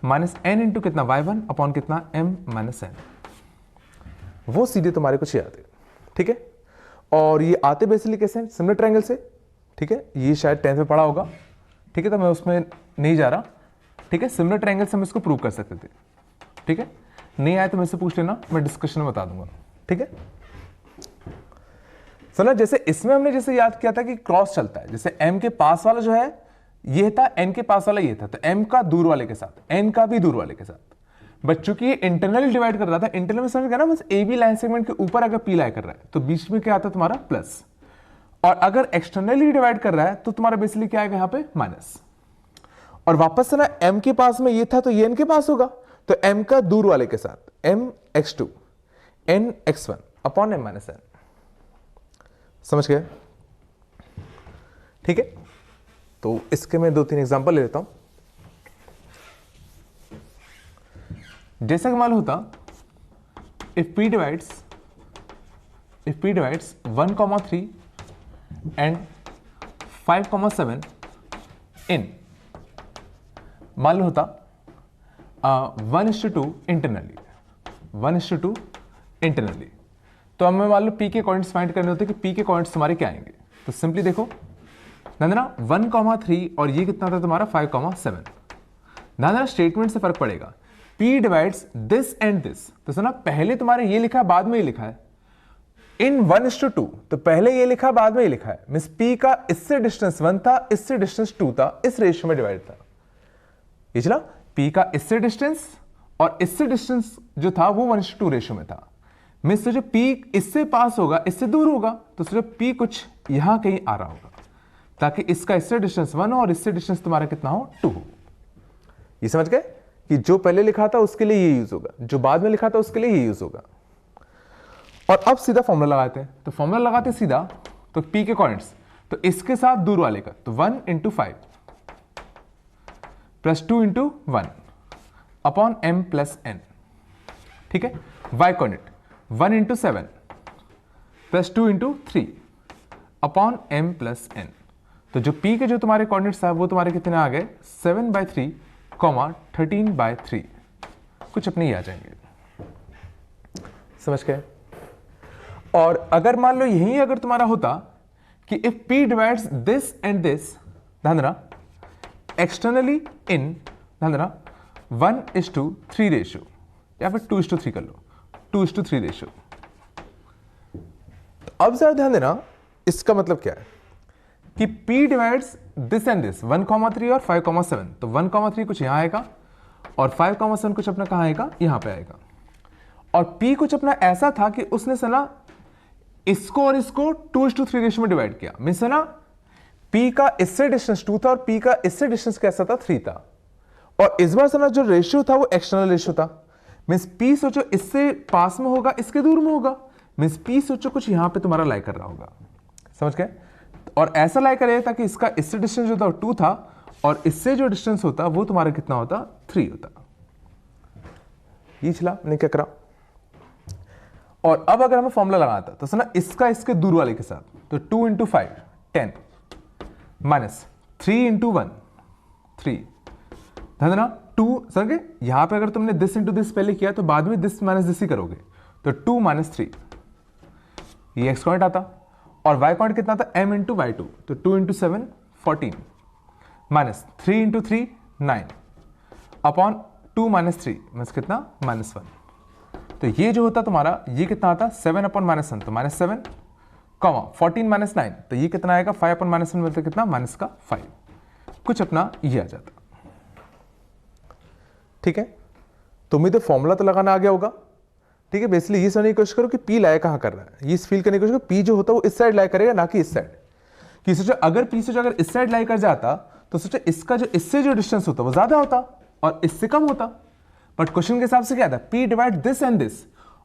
A: माइनस n इंटू कितना y1 अपॉन कितना m माइनस n, वो सीधे तुम्हारे कुछ ही आते। ठीक है, और ये आते बेसिकली कैसे, सिमिलर ट्रायंगल से। ठीक है, ये शायद 10th में पढ़ा होगा। ठीक है, तो मैं उसमें नहीं जा रहा। ठीक है, सिमिलर ट्रायंगल से हम इसको प्रूव कर सकते थे। ठीक है, नहीं आया तो मेरे से पूछ लेना, मैं डिस्कशन में बता दूंगा। ठीक है, सुना, जैसे इसमें हमने जैसे याद किया था कि क्रॉस चलता है, जैसे m के पास वाला जो है ये था, n के पास वाला ये था, तो m का दूर वाले के साथ, n का भी दूर वाले के साथ, बट चूंकि ये इंटरनली डिवाइड कर रहा था, इंटरनल में समझ गया ना, बस AB लाइन सेगमेंट के ऊपर अगर P लाई कर रहा है तो बीच में क्या आता है तुम्हारा प्लस, और अगर एक्सटर्नली डिवाइड कर रहा है तो तुम्हारा बेसिकली क्या आएगा यहाँ पे माइनस, और वापस से ना m के पास में ये था तो ये n के पास होगा, तो m का दूर वाले के साथ mx2 nx1 upon m minus n। समझ गए? ठीक है, तो इसके मैं 2-3 एग्जांपल ले लेता हूं। जैसा कि मालूम होता, if P divides 1, 3 and 5,7 इन, मान लो होता 1:2 इंटरनली, 1:2 इंटरनली। तो हमें मान लो पी के कोऑर्डिनेट्स फाइंड करने होते हैं कि पी के कोऑर्डिनेट्स तुम्हारे क्या आएंगे। तो सिंपली देखो नंदना 1,3 और ये कितना था तुम्हारा 5,7। नंदना स्टेटमेंट से फर्क पड़ेगा, P divides this and this. तो सुना पहले तुम्हारे ये लिखा है बाद में ये लिखा है इन 1:2, तो पहले ये लिखा बाद में ये लिखा है, मींस P का इससे डिस्टेंस 1 था, इससे डिस्टेंस 2 था, इस रेशियो में डिवाइड था। ये चला P का इससे डिस्टेंस और इससे डिस्टेंस जो था वो 1:2 रेशियो में था। मींस जो P इससे पास होगा इससे दूर होगा, तो सोचो P कुछ यहां कहीं आ रहा होगा ताकि इसका इससे डिस्टेंस 1 हो और इससे डिस्टेंस तुम्हारा कितना हो 2 हो। ये समझ गए कि जो पहले लिखा था उसके लिए ये यूज होगा, जो बाद में लिखा था उसके लिए ये यूज होगा। और अब सीधा फॉर्मूला लगाते हैं। तो फॉर्मूला लगाते सीधा, तो P के कोऑर्डिनेट्स, तो इसके साथ दूर वाले का, तो 1 × 5 plus 2 × 1 upon m plus n। ठीक है। y coordinate 1 × 7 plus 2 × 3 upon m plus n। तो जो P के जो तुम्हारे कोऑर्डिनेट्स है वो तुम्हारे कितने आ गए 7/3, 13/3, कुछ अपने ही आ जाएंगे। समझ गए। और अगर मान लो यही अगर तुम्हारा होता कि if P divides this and this, ध्यान देना एक्सटर्नली इन, ध्यान देना 1:3 रेशियो या फिर 2:3 कर लो, 2:3 रेशियो। तो अब जरा ध्यान देना इसका मतलब क्या है कि P divides this and this 1,3 और 5,7। तो 1,3 कुछ यहां आएगा और 5,7 कुछ अपना कहां आएगा, यहां पे आएगा। और P कुछ अपना ऐसा था कि उसने सना इसको और इसको 2:3 रेशियो में डिवाइड किया। मींस ना P का इससे डिस्टेंस 2 था और P का इससे डिस्टेंस कैसा था 3 था। और इस बार सना जो रेशियो था वो एक्सटर्नल रेशियो था। मींस P सोचो इससे पास में होगा इसके दूर में होगा, मींस P सोचो कुछ यहां पे तुम्हारा लाई कर रहा होगा। समझ गए। और ऐसा लाई करेगा ताकि इसका इससे डिस्टेंस जो था 2 था और इससे जो डिस्टेंस होता वो तुम्हारा कितना होता 3 होता। ये चला मैंने क्या करा। और अब अगर हमें फॉर्मूला लगाता तो सुना इसका इसके दूर वाले के साथ, तो 2 × 5 10 माइनस 3 × 1 3। ध्यान देना 2 समझ गए। यहां पे अगर तुमने दिस इंटू दिस पहले किया तो बाद में दिस माइनस दिस ही करोगे, तो 2 - 3 ये एक्स पॉइंट आता। और y पॉइंट कितना था m × y2, तो 2 × 7 14 माइनस 3 × 3 9 अपॉन 2 - 3 मीन्स कितना -1। तो ये जो होता तुम्हारा ये कितना आता 7 अपॉन -1, तो -7 14 - 9, तो ये कितना आएगा 5 अपॉन -1 मतलब कितना -5, कुछ अपना ये आ जाता। ठीक है। तो उम्मीद है फॉर्मूला तो लगाना आ गया होगा। ठीक है। बेसिकली ये समझने की कोशिश करो कि P लाया कहां कर रहा है, ये फील करने की कोशिश करो P जो होता है वो इस साइड लाया करेगा ना कि इस साइड। कि सोचो अगर P से जो अगर इस साइड लाया कर जाता तो सोचो इसका जो इससे जो डिस्टेंस होता वो ज्यादा होता और इससे कम होता। बट क्वेश्चन के हिसाब से क्या था P divide this and this,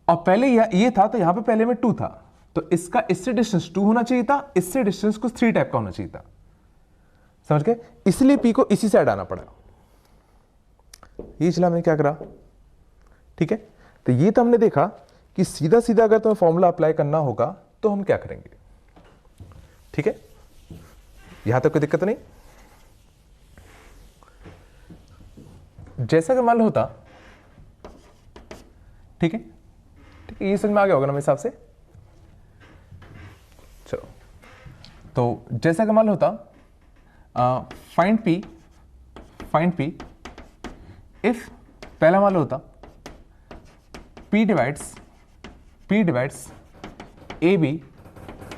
A: और पहले ये था तो यहां पे पहले में 2 था, तो इसका इससे डिस्टेंस 2 होना चाहिए था, इससे डिस्टेंस कुछ 3 टाइप का होना चाहिए था। समझ गए। इसलिए P को इसी साइड आना पड़ा। ये चला मैंने क्या करा। ठीक है। तो ये तो हमने देखा कि सीधा सीधा अगर तुम्हें फॉर्मूला अप्लाई करना होगा तो हम क्या करेंगे। ठीक है। यहां तक कोई दिक्कत नहीं। जैसा कि मान लो होता, ठीक है, ठीक है, ये समझ में आ गया होगा ना मेरे हिसाब से। चलो, तो जैसा कि मान लो होता फाइंड P इफ पहला मान लो होता P डिवाइड्स AB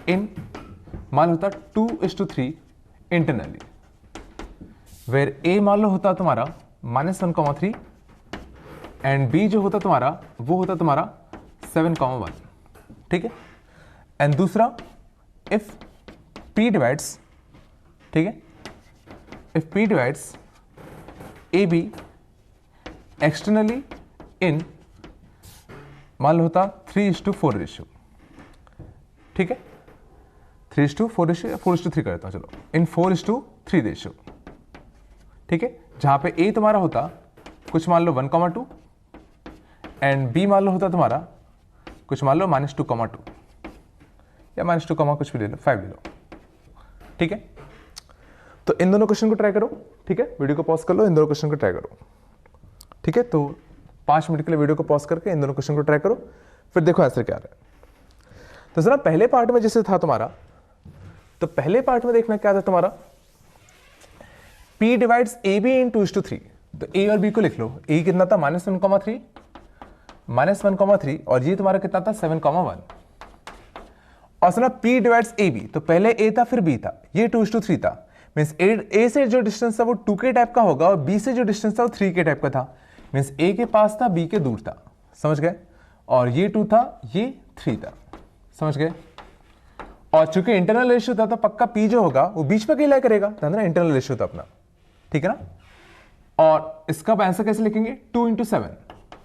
A: इन मान लो होता 2:3 इंटरनली, वेर A मान लो होता तुम्हारा -1,3 एंड B जो होता तुम्हारा वो होता तुम्हारा 7,1। ठीक है। एंड दूसरा इफ P डिवाइड्स, ठीक है, if P divides AB externally इन मान लो होता 3:4 रेशियो। ठीक है। 3:4 रेशियो या 4:3 कर देता हूं, चलो इन 4:3 रेशियो। ठीक है। जहां पे A तुम्हारा होता कुछ मान लो 1,2 एंड B मान लो होता तुम्हारा कुछ मान लो -2,2 या -2, कुछ भी ले लो 5 ले लो। ठीक है। तो इन दोनों क्वेश्चन को ट्राई करो, ठीक है, वीडियो को पॉज कर लो, इन दोनों क्वेश्चन को ट्राई करो, ठीक है। तो 5 मिनट के लिए वीडियो को पॉज करके इन दोनों क्वेश्चन को ट्राई करो, फिर देखो आंसर क्या आ रहा है। तो जरा पहले पार्ट में जैसे था तुम्हारा, तो पहले पार्ट में देखना क्या था तुम्हारा, P डिवाइड्स AB इन 2:3। तो A और B को लिख लो। A कितना था -1,3 -1,3 और ये तुम्हारा कितना था 7,1। और सुना P डिवाइड्स AB, तो पहले A था फिर B था, ये 2:3 था। मीन्स A से जो डिस्टेंस था वो 2K टाइप का होगा और B से जो डिस्टेंस था वो 3K टाइप का था। मीन्स A के पास था, B के दूर था, समझ गए। और ये 2 था, ये 3 था, समझ गए। और चूंकि इंटरनल रेशियो था तो पक्का P जो होगा वो बीच पे लाई करेगा, ना इंटरनल रेशियो था अपना, ठीक है ना। और इसका आंसर कैसे लिखेंगे, 2 × 7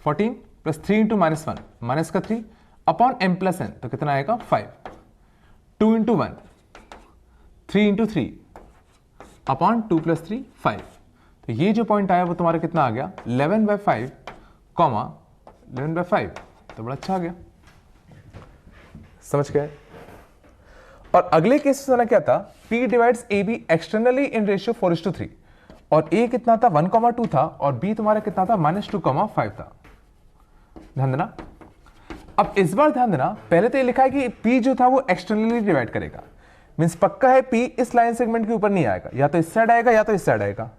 A: 14 प्लस 3 × -1 माइनस का 3 अपॉन m + n, तो कितना आएगा 5। 2 × 1 3 × 3 अपॉन 2 + 3 5। तो ये जो पॉइंट आया वो तुम्हारा कितना आ गया 11/5 कॉमा 11/5, तो बड़ा अच्छा आ गया, समझ गए। और अगले केस में क्या था, P divides AB externally in ratio 4:3 और A कितना था 1,2 था और B तुम्हारा कितना था -2,5 था। ध्यान देना। अब इस बार ध्यान देना, पहले तो ये लिखा है कि P जो था वो एक्सटर्नली डिवाइड करेगा, मींस पक्का है P इस लाइन सेगमेंट के ऊपर नहीं आएगा, या तो इस साइड आएगा या तो इस साइड आएगा।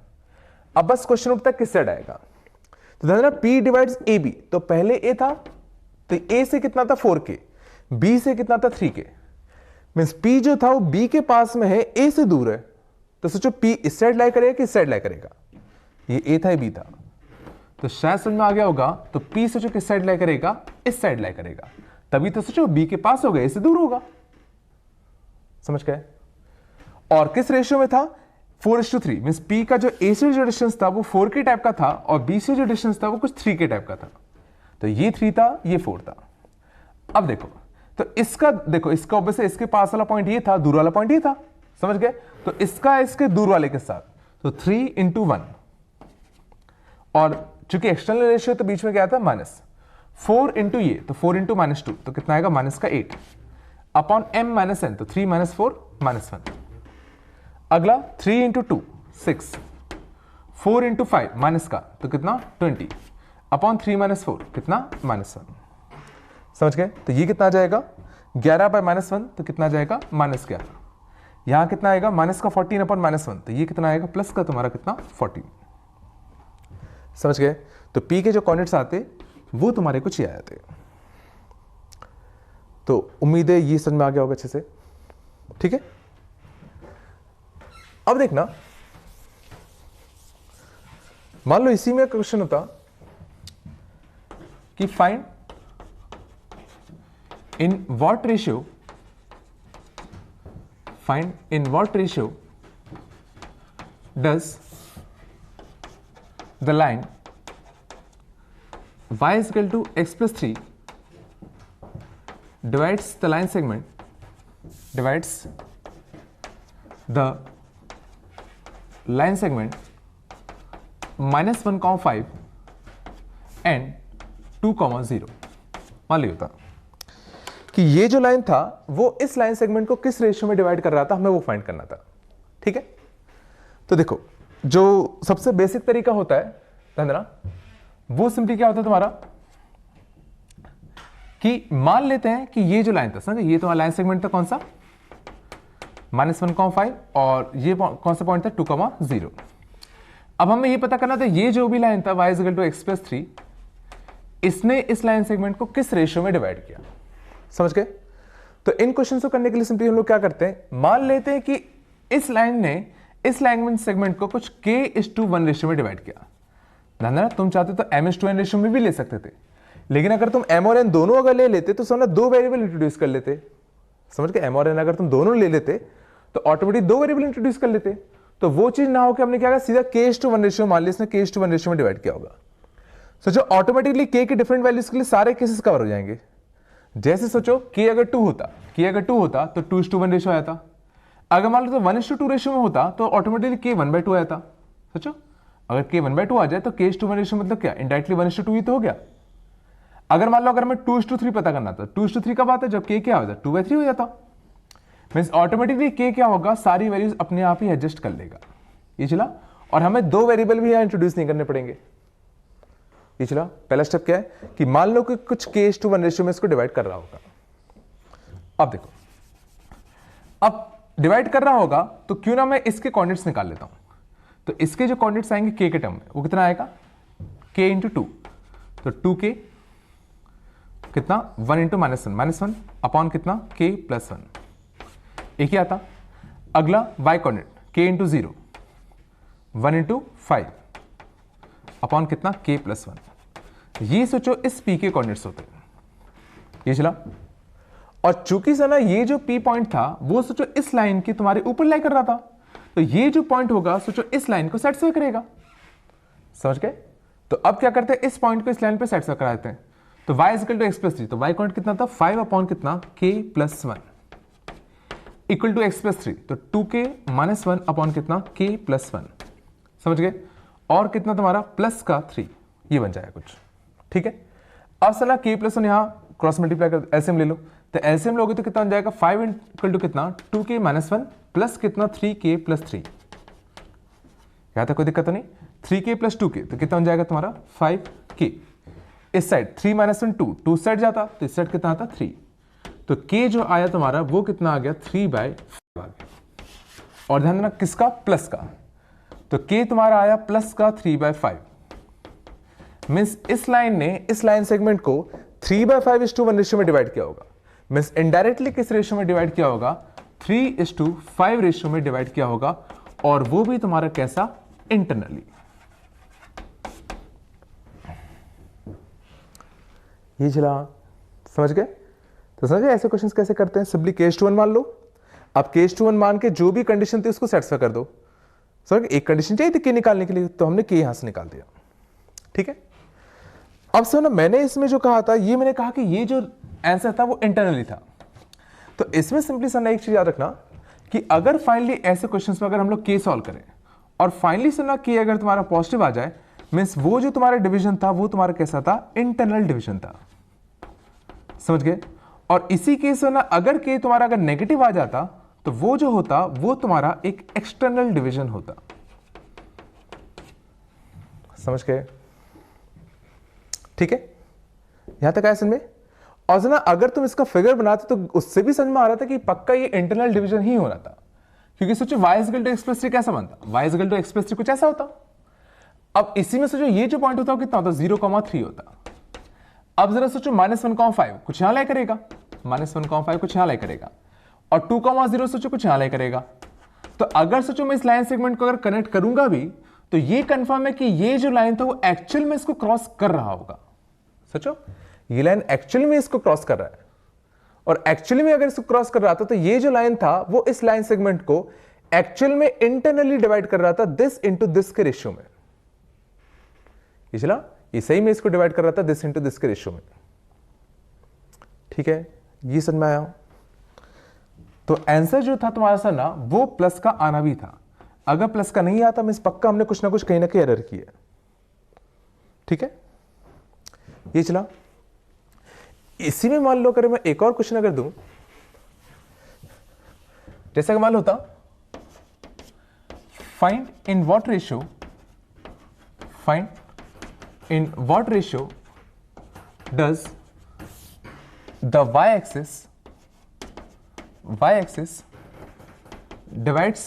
A: अब बस क्वेश्चन उठता है किस साइड आएगा। तो ध्यान देना, P डिवाइड्स AB, तो पहले A था तो A से कितना था 4K, B से कितना था 3K। मीन्स P जो था वो B के पास में है, A से दूर है, तो सोचो P इस साइड लाई करेगा कि इस साइड लाई करेगा, ये A था ये B था, तो शायद समझ में आ गया होगा। तो P सोचो किस साइड लाई करेगा, इस साइड लाई करेगा, तभी तो सोचो B के पास होगा, A से दूर होगा, समझ गए। और किस रेशियो में था 4:3, मीन्स P का जो A से जो डिस्टेंस था वो 4K टाइप का था और B से जो डिस्टेंस था वो कुछ 3K टाइप का था। तो ये 3 था, ये 4 था। अब देखो, तो इसका देखो, इसका ऑब्वियसली इसके पास वाला पॉइंट ये था, दूर वाला पॉइंट ये था, समझ गए। तो इसका इसके दूर वाले के साथ, तो 3 × 1 और चूंकि एक्सटर्नल रेशियो तो बीच में क्या था -4 × ये, तो 4 × -2, तो कितना आएगा -8 अपॉन m - n, तो 3 - 4 -1। अगला 3 × 2 6, 4 × 5 माइनस का, तो कितना 20 अपॉन 3 - 4 कितना -1, समझ गए। तो ये कितना आ जाएगा 11/-1, तो कितना आ जाएगा -11। यहां कितना आएगा माइनस का 14 अपॉन -1, तो ये कितना आएगा प्लस का तुम्हारा कितना 14, समझ गए। तो P के जो कोऑर्डिनेट्स आते वो तुम्हारे कुछ ये आते। तो उम्मीद है ये समझ में आ गया होगा अच्छे से, ठीक है। अब देखना, मान लो इसी में क्वेश्चन होता कि find in what ratio does the line y is equal to x plus 3 divides the line segment -1,5 and 2,0। मान लिया था कि ये जो लाइन था वो इस लाइन सेगमेंट को किस रेशियो में डिवाइड कर रहा था, हमें वो फाइंड करना था, ठीक है। तो देखो, जो सबसे बेसिक तरीका होता है ध्यान देना, वो सिंपली क्या होता है तुम्हारा कि मान लेते हैं कि ये जो लाइन था, समझे, ये तुम्हारा लाइन सेगमेंट था कौन सा -1,5 और ये कौन सा पॉइंट था 2,0। अब हमें ये पता करना था ये जो भी लाइन था y = x + 3, इसने इस लाइन सेगमेंट को किस रेशियो में डिवाइड किया, समझ गए। तो इन क्वेश्चन को करने के लिए सिंपली हम लोग क्या करते हैं, मान लेते हैं कि इस लाइन ने इस लाइन सेगमेंट को कुछ k:1 रेशियो में डिवाइड किया। ध्यान देना, तुम चाहते तो m:n रेशियो में भी ले सकते थे, लेकिन अगर तुम m और n दोनों अगर ले लेते तो समझना 2 वेरिएबल इंट्रोड्यूस कर लेते, समझ गए। m और n अगर तुम दोनों ले लेते तो ऑटोमेटिक 2 वेरिएबल इंट्रोड्यूस कर लेते, तो वो चीज ना हो कि हमने क्या किया सीधा k:1 रेशियो मान लिया, इसने k:1 रेशियो में डिवाइड किया होगा। सोचो ऑटोमेटिकली k के डिफरेंट वैल्यूज के लिए सारे केसेस कवर हो जाएंगे। जैसे सोचो k अगर 2 होता तो 2:1 रेशियो आया था। अगर मान लो तो 1:2 रेशियो में होता तो ऑटोमेटिकली k 1/2 आया था। सोचो अगर k 1/2 आ जाए तो k:1 रेशियो मतलब क्या, इनडायरेक्टली 1:2 ही तो हो गया। अगर मान लो अगर हमें 2:3 पता करना था, 2:3 कब आता है जब k क्या हो जाता 2/3 हो जाता। मींस ऑटोमेटिकली k क्या होगा, सारी वैल्यूज अपने आप ही एडजस्ट कर लेगा। ये चला, और हमें दो वेरिएबल भी यहां इंट्रोड्यूस नहीं करने पड़ेंगे। ये चला, पहला स्टेप क्या है कि मान लो कि कुछ k:1 रेशियो में इसको डिवाइड कर रहा होगा। अब देखो, अब डिवाइड कर रहा होगा तो क्यों ना मैं इसके कोऑर्डिनेट्स निकाल लेता हूं। तो इसके जो कोऑर्डिनेट्स आएंगे k के टर्म में, वो कितना आएगा, k × 2, तो 2k कितना 1 × -1 अपॉन कितना k + 1, एक ही आता। अगला y कोऑर्डिनेट k × 0 1 × 5 अपॉन कितना k + 1। ये सोचो इस p के कोऑर्डिनेट्स होते हैं। ये चला, और चूंकि सर ना ये जो p पॉइंट था वो सोचो इस लाइन के तुम्हारे ऊपर लाई कर रहा था, तो ये जो पॉइंट होगा सोचो इस लाइन को सेटिस्फाई करेगा। समझ गए? तो अब क्या करते हैं, इस पॉइंट को इस लाइन पे सेटिस्फाई कराते हैं। तो y = x + 3, तो y कोऑर्डिनेट कितना था 5 अपॉन कितना k + 1 इक्वल टू x + 3, तो 2k - 1 अपॉन कितना k + 1। समझ गए? और कितना तुम्हारा प्लस का 3, ये बन जाएगा कुछ। ठीक है, अब सला k + 1 यहां क्रॉस मल्टीप्लाई कर एलसीएम ले लो, तो एलसीएम लोगे तो कितना बन जाएगा 5 इक्वल टू कितना 2k - 1 प्लस कितना 3k + 3। यहां तक कोई दिक्कत तो नहीं। 3k + 2k तो कितना बन जाएगा तुम्हारा 5k। इस साइड 3 - 1 2 साइड जाता, तो इस साइड कितना आता 3, तो k जो आया तुम्हारा वो कितना आ गया 3/5 आ गया। और ध्यान देना किसका, प्लस का, तो k तुम्हारा आया प्लस का 3/5। मीन्स इस लाइन ने इस लाइन सेगमेंट को 3/5:1 रेशियो में डिवाइड किया होगा। मीन्स इनडायरेक्टली किस रेशियो में डिवाइड किया होगा, 3:5 रेशियो में डिवाइड किया होगा, और वो भी तुम्हारा कैसा, इंटरनली। ये चला, समझ गए? तो समझ गए ऐसे क्वेश्चंस कैसे करते हैं। सिंपली k:1 मान लो, अब k:1 मान के जो भी कंडीशन थी उसको सेटिस्फाई कर दो। समझ, एक कंडीशन चाहिए थी k निकालने के लिए, तो हमने k यहां से निकाल दिया। ठीक है, अब सुनो, मैंने इसमें जो कहा था, ये मैंने कहा कि ये जो आंसर था वो इंटरनली था। तो इसमें सिंपली सर एक चीज याद रखना कि अगर फाइनली ऐसे क्वेश्चंस में अगर हम लोग k सॉल्व करें और फाइनली सुना k अगर तुम्हारा पॉजिटिव आ जाए, मीन्स वो जो तुम्हारा डिवीजन था वो तुम्हारा कैसा था, इंटरनल डिवीजन था। समझ गए? और इसी केस में ना अगर k तुम्हारा अगर नेगेटिव आ जाता तो वो जो होता वो तुम्हारा एक एक्सटर्नल डिवीजन होता। समझ गए? ठीक है, यहां तक आया समझ में? और ना अगर तुम इसका फिगर बनाते तो उससे भी समझ में आ रहा था कि पक्का ये इंटरनल डिवीजन ही होना था, क्योंकि सोचो y = x + 3 कैसा बनता, y = x + 3 कुछ ऐसा होता। अब इसी में सोचो ये जो पॉइंट होता कितना होता, 0,3 होता। अब जरा सोचो -1,5 कुछ यहां लाई करेगा, -1,5 कुछ यहां लाई करेगा, और 2,0 सोचो कुछ यहां लाई करेगा। तो अगर सोचो मैं इस लाइन सेगमेंट को अगर कनेक्ट करूंगा भी तो ये कंफर्म है कि ये जो लाइन था वो एक्चुअल में इसको क्रॉस कर रहा होगा। सोचो ये लाइन एक्चुअली में इसको क्रॉस कर रहा है, और एक्चुअली में अगर इसको क्रॉस कर रहा था तो ये जो लाइन था वो इस लाइन सेगमेंट को एक्चुअल में इंटरनली डिवाइड कर रहा था दिस इंटू दिस के रेशियो में। ये चला, ये सही में इसको डिवाइड कर रहा था दिस इंटू दिस के रेशियो में। ठीक है, ये समझ में आया? तो आंसर जो था तुम्हारा सर ना वो प्लस का आना भी था। अगर प्लस का नहीं आता मींस पक्का हमने कुछ ना कुछ कहीं ना कहीं एरर की है। ठीक है, ये चला। इसी में मान लो अगर मैं एक और क्वेश्चन अगर दूं, जैसा कि मान लो होता find in what ratio does the y axis divides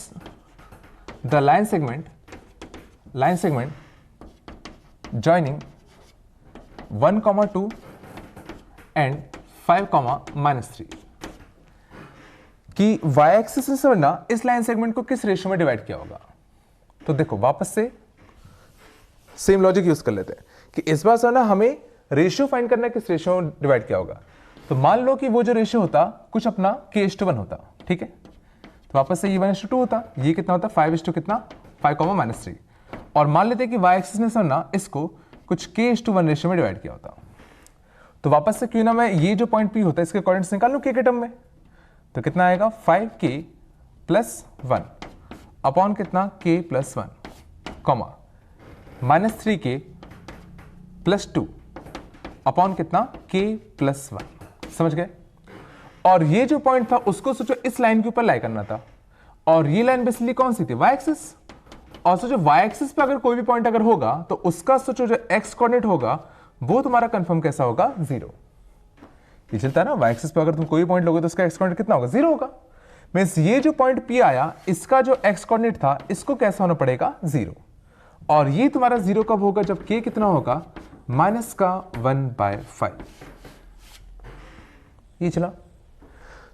A: the line segment joining 1,2 and 5,-3 कि y एक्सिस से समझना इस लाइन सेगमेंट को किस रेशियो में डिवाइड किया होगा। तो देखो वापस से सेम लॉजिक यूज कर लेते हैं कि इस बार समझना हमें रेशियो फाइंड करना है किस रेशियो में डिवाइड किया होगा। तो मान लो कि वो जो रेशियो होता कुछ अपना k:1 होता। ठीक है, तो वापस से ये 1:2 होता, ये कितना होता 5 कितना 5,-3, और मान लेते हैं कि y एक्सिस ने समझना इसको कुछ k:1 रेशियो में डिवाइड किया होता। तो वापस से क्यों ना मैं ये जो पॉइंट P होता है इसके कोऑर्डिनेट्स निकाल लूं k के टर्म में, तो कितना आएगा 5k + 1 अपॉन कितना k + 1 कॉमा -3k + 2 अपॉन कितना k + 1। समझ गए? और ये जो पॉइंट था उसको सोचो इस लाइन के ऊपर लाई करना था, और ये लाइन बेसिकली कौन सी थी, y एक्सिस, और सोचो y एक्सिस पे अगर कोई भी पॉइंट अगर होगा तो उसका सोचो जो x कोऑर्डिनेट होगा वो तुम्हारा कंफर्म कैसा होगा, 0। ये चलता है ना, y एक्सिस पे अगर तुम कोई भी पॉइंट लोगे तो उसका x कोऑर्डिनेट कितना होगा, 0 होगा। मींस ये जो पॉइंट P आया इसका जो x कोऑर्डिनेट था इसको कैसा होना पड़ेगा, 0। और ये तुम्हारा 0 कब होगा, जब k कितना होगा, -1/5। ये चला,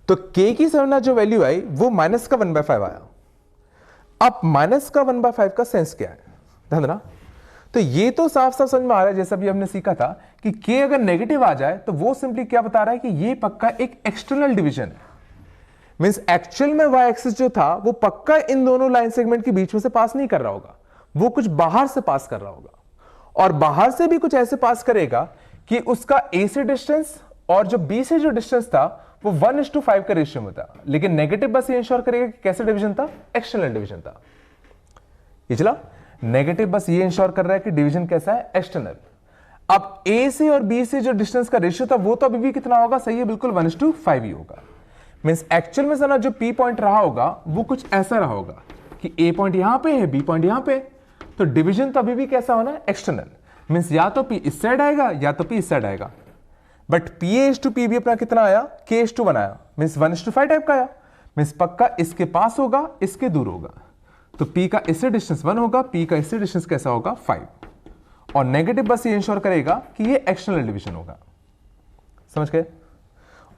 A: तो k की समझना जो वैल्यू आई वो -1/5 आया। अब -1/5 का सेंस क्या है, ध्यान देना। तो ये तो साफ साफ समझ में आ रहा है, जैसा भी हमने सीखा था कि k अगर नेगेटिव आ जाए तो वो सिंपली क्या बता रहा है कि ये पक्का एक एक्सटर्नल डिवीजन है। मींस एक्चुअल में y एक्सिस जो था वो पक्का इन दोनों लाइन सेगमेंट के बीच में से पास नहीं कर रहा होगा, वो कुछ बाहर से पास कर रहा होगा। और बाहर से भी कुछ ऐसे पास करेगा कि उसका a से डिस्टेंस और जो b से जो डिस्टेंस था वो 1:5 का रेशियो में था। लेकिन नेगेटिव बस ये इंश्योर करेगा कि कैसे डिवीजन था, एक्सटर्नल डिवीजन था। ये चला, नेगेटिव बस ये इंश्योर कर रहा है कि डिवीजन कैसा है, एक्सटर्नल। अब a से और b से जो डिस्टेंस का रेशियो था वो तो अभी भी कितना होगा, सही है, बिल्कुल 1:5 ही होगा। मींस एक्चुअल में ना जो p पॉइंट रहा होगा वो कुछ ऐसा रहा होगा कि a पॉइंट यहां पे है, b पॉइंट यहां पे, तो डिवीजन तो अभी भी कैसा होना है, एक्सटर्नल। मींस या तो p इस साइड आएगा या तो p इस साइड आएगा। बट PA/P भी अपना कितना आया, K/1 आया, मींस 1:5 टाइप का आया। मींस पक्का इसके पास होगा, इसके दूर होगा। तो P का इससे डिस्टेंस 1 होगा, P का इससे डिस्टेंस कैसा होगा, 5। और नेगेटिव बस ये इंश्योर करेगा कि ये एक्सटर्नल डिवीजन होगा। समझ गए।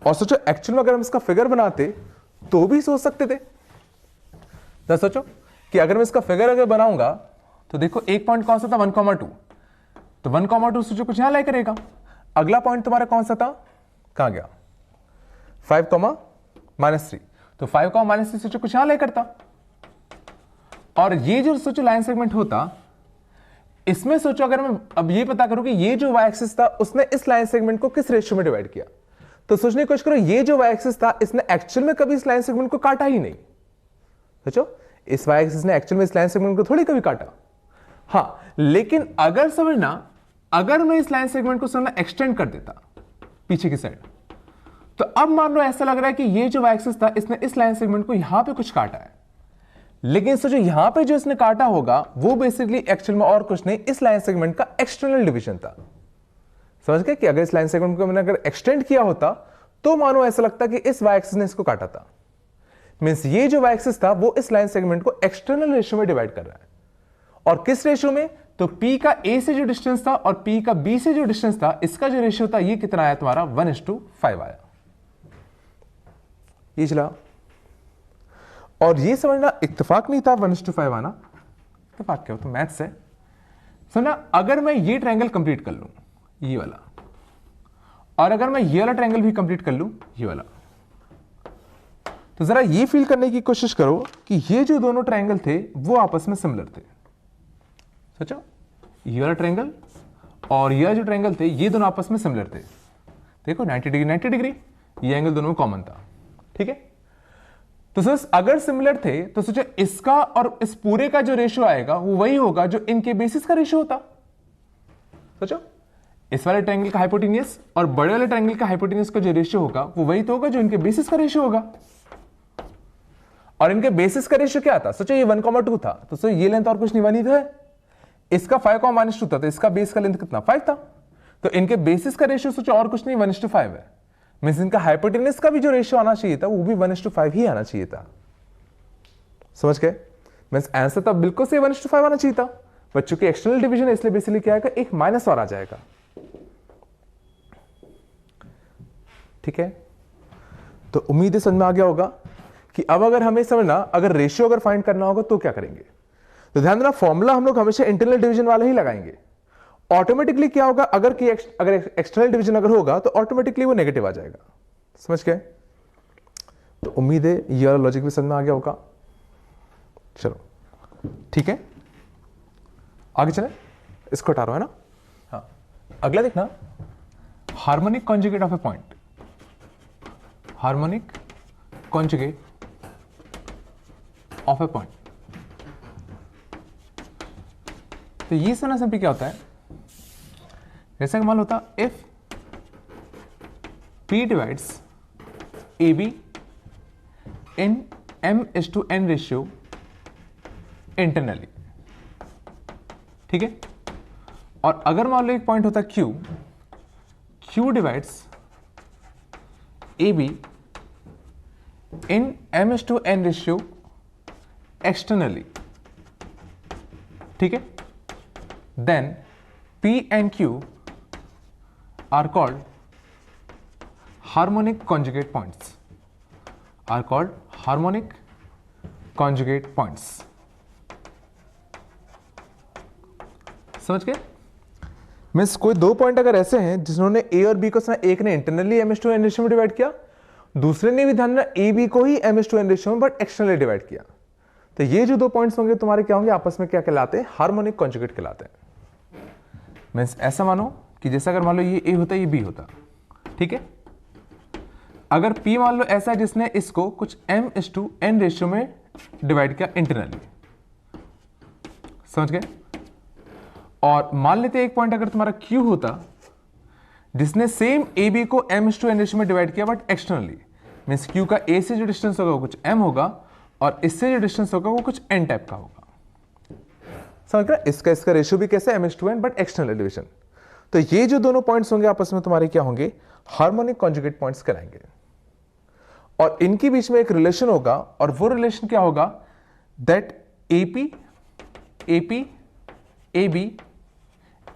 A: और सोचो एक्चुअल में अगर हम इसका फिगर बनाते तो भी सोच सकते थे। तो सोचो कि अगर मैं इसका फिगर अगर बनाऊंगा तो देखो एक पॉइंट कौन सा था, 1,2। तो 1,2 सोचो कुछ यहां लाई करेगा। अगला पॉइंट तुम्हारा कौन सा था, कहां गया, 5,-3। तो 5,-3 सोचो कुछ यहां लाई करता। और ये जो सोचो लाइन सेगमेंट होता, इसमें सोचो अगर मैं अब ये पता करूं कि ये जो y एक्सिस था उसने इस लाइन सेगमेंट को किस रेशियो में डिवाइड किया, तो सोचने की कोशिश करो ये जो y एक्सिस था इसने एक्चुअल में कभी इस लाइन सेगमेंट को काटा ही नहीं। सोचो इस y एक्सिस ने एक्चुअल में इस लाइन सेगमेंट को थोड़ी कभी काटा। हाँ, लेकिन अगर समझना, अगर मैं इस लाइन सेगमेंट को समझना एक्सटेंड कर देता पीछे की साइड, तो अब मान लो ऐसा लग रहा है कि ये जो y एक्सिस था इसने इस लाइन सेगमेंट को यहां पे कुछ काटा है। लेकिन सोचो यहां पे जो इसने काटा होगा वो बेसिकली एक्चुअल में और कुछ नहीं, इस लाइन सेगमेंट का एक्सटर्नल डिवीजन था। समझ गए कि अगर इस लाइन सेगमेंट को मैंने अगर एक्सटेंड किया होता तो मानो ऐसा लगता कि इस y एक्सिस ने इसको काटा था। मींस ये जो y एक्सिस था वो इस लाइन सेगमेंट को एक्सटर्नल रेशियो में डिवाइड कर रहा है। और किस रेशियो में, तो P का A से जो डिस्टेंस था और P का B से जो डिस्टेंस था इसका जो रेशियो था ये कितना आया तुम्हारा, 1:5 आया। ये चला। और ये समझना इत्तेफाक नहीं था 1:5 आना, इत्तेफाक क्या हो तो मैथ्स है। समझना अगर मैं ये ट्रायंगल कंप्लीट कर लूं, ये वाला, और अगर मैं ये वाला ट्रायंगल भी कंप्लीट कर लूं, ये वाला, तो जरा ये फील करने की कोशिश करो कि ये जो दोनों ट्रायंगल थे वो आपस में सिमिलर थे। सोचो ये वाला ट्रायंगल और ये जो ट्रायंगल थे ये दोनों आपस में सिमिलर थे। देखो 90 डिग्री 90 डिग्री, ये एंगल दोनों में कॉमन था। ठीक है, तो सर अगर सिमिलर थे तो सोचो इसका और इस पूरे का जो रेशियो आएगा वो वही होगा जो इनके बेसिस का रेशियो होता। सोचो इस वाले ट्रायंगल का हाइपोटेन्यूस और बड़े वाले ट्रायंगल का हाइपोटेन्यूस का जो रेशियो होगा वो वही तो होगा जो इनके बेसिस का रेशियो होगा। और इनके बेसिस का रेशियो क्या था, सोचो ये 1,2 था, तो सोचो ये लेंथ और कुछ नहीं, 1 ही तो है। इसका 5,-2 था, तो इसका बेस का लेंथ कितना, 5 था। तो इनके बेसिस का रेशियो सोचो और कुछ नहीं, 1:5 है। मींस इनका हाइपोटेन्यूस का भी जो रेशियो आना चाहिए था वो भी 1:5 ही आना चाहिए था। समझ गए। मींस आंसर तो बिल्कुल से 1:5 आना चाहिए था, बट चूंकि एक्सटर्नल डिवीजन है इसलिए बेसिकली क्या आएगा, एक माइनस और आ जाएगा। ठीक है, तो उम्मीद है समझ में आ गया होगा कि अब अगर हमें समझना अगर रेशियो अगर फाइंड करना होगा तो क्या करेंगे। तो ध्यान देना फॉर्मूला हम लोग हमेशा इंटरनल डिवीजन वाला ही लगाएंगे। ऑटोमेटिकली क्या होगा, अगर एक्सटर्नल डिवीजन अगर होगा तो ऑटोमेटिकली वो नेगेटिव आ जाएगा। समझ गए। तो उम्मीद है ये वाला लॉजिक भी समझ में आ गया होगा। चलो ठीक है, आगे चले, इसको हटा रहा है ना। हाँ, अगला देखना, harmonic conjugate of A point. Harmonic conjugate of A point. तो ये सुना सिंपली क्या होता है, जैसा कि मान होता if P divides AB in m/n ratio internally. ठीक है। और अगर मान लो एक पॉइंट होता Q, Q डिवाइड्स AB इन m/n रेशियो एक्सटर्नली, ठीक है, then P and Q are called harmonic conjugate points, are called harmonic conjugate points। समझ गए? मीन्स कोई दो पॉइंट अगर ऐसे हैं जिन्होंने ए और बी को, एक ने इंटरनली m/n रेशियो में डिवाइड किया, दूसरे ने भी ध्यान ए बी को ही m/n रेशियो में बट एक्सटर्नली डिवाइड किया, तो ये जो दो पॉइंट्स होंगे तुम्हारे क्या होंगे, आपस में क्या कहलाते हैं, हार्मोनिक कॉन्जुगेट कहलाते हैं। मीन्स ऐसा मानो कि जैसे अगर मान लो ये ए होता ये बी होता, ठीक है, अगर P मान लो ऐसा है जिसने इसको कुछ m/n रेशियो में डिवाइड किया इंटरनली, समझ गए? और मान लेते एक पॉइंट अगर तुम्हारा Q होता जिसने सेम ए बी को m/n रेशियो में डिवाइड किया बट एक्सटर्नली, मीन्स Q का A से जो डिस्टेंस होगा वो कुछ m होगा और इससे जो डिस्टेंस होगा वो कुछ n टाइप का होगा, समझ गए? इसका रेशियो भी कैसे, m/n बट एक्सटर्नल डिवीजन। तो ये जो दोनों पॉइंट्स होंगे आपस में तुम्हारे क्या होंगे, हार्मोनिक कॉन्जुगेट पॉइंट्स कहलाएंगे। और इनके बीच में एक रिलेशन होगा और वो रिलेशन क्या होगा, that AP AB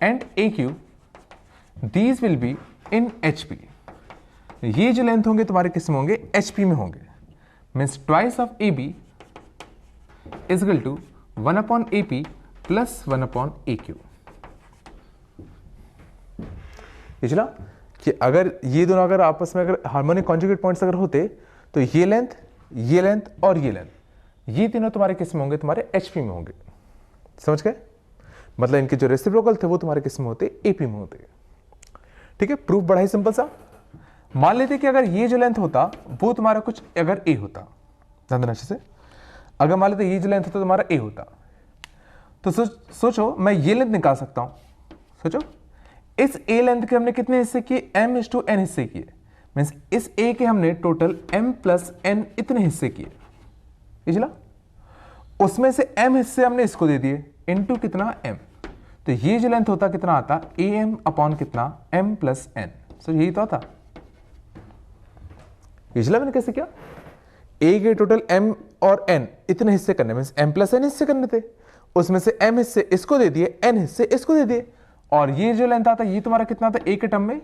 A: and AQ these will be in HP। ये जो लेंथ होंगे तुम्हारे किस में होंगे, HP में होंगे। Means twice of AB is equal to 1/AP plus 1/AQ। ये चला कि अगर ये दोनों अगर आपस में अगर हार्मोनिक कॉन्जुगेट पॉइंट्स अगर होते तो ये लेंथ और ये लेंथ, ये तीनों तुम्हारे किस में होंगे, तुम्हारे HP में होंगे। समझ गए? मतलब इनके जो रेसिप्रोकल थे वो तुम्हारे किस में होते, AP में होते। ठीक है, प्रूफ बड़ा ही सिंपल सा। मान लेते कि अगर ये जो लेंथ होता वो तुम्हारा कुछ अगर A होता, ध्यान देना अच्छे से, अगर मान लेते ये जो लेंथ होता तुम्हारा A होता, तो सोचो मैं ये लेंथ निकाल सकता हूं। सोचो इस A लेंथ के हमने कितने हिस्से किए, m/n हिस्से किए। मीन्स इस A के हमने टोटल m+n इतने हिस्से किए, इजला उसमें से m हिस्से हमने इसको दे दिए इनटू कितना m, तो ये जो लेंथ होता कितना आता, am अपॉन कितना m+n। सो यही तो आता। इजला मैंने कैसे किया, A के टोटल m और n इतने हिस्से करने, मीन्स m+n हिस्से करने थे, उसमें से m हिस्से इसको दे दिए, n हिस्से इसको दे दिए, और ये जो लेंथ आता ये तुम्हारा कितना आता, A के टर्म में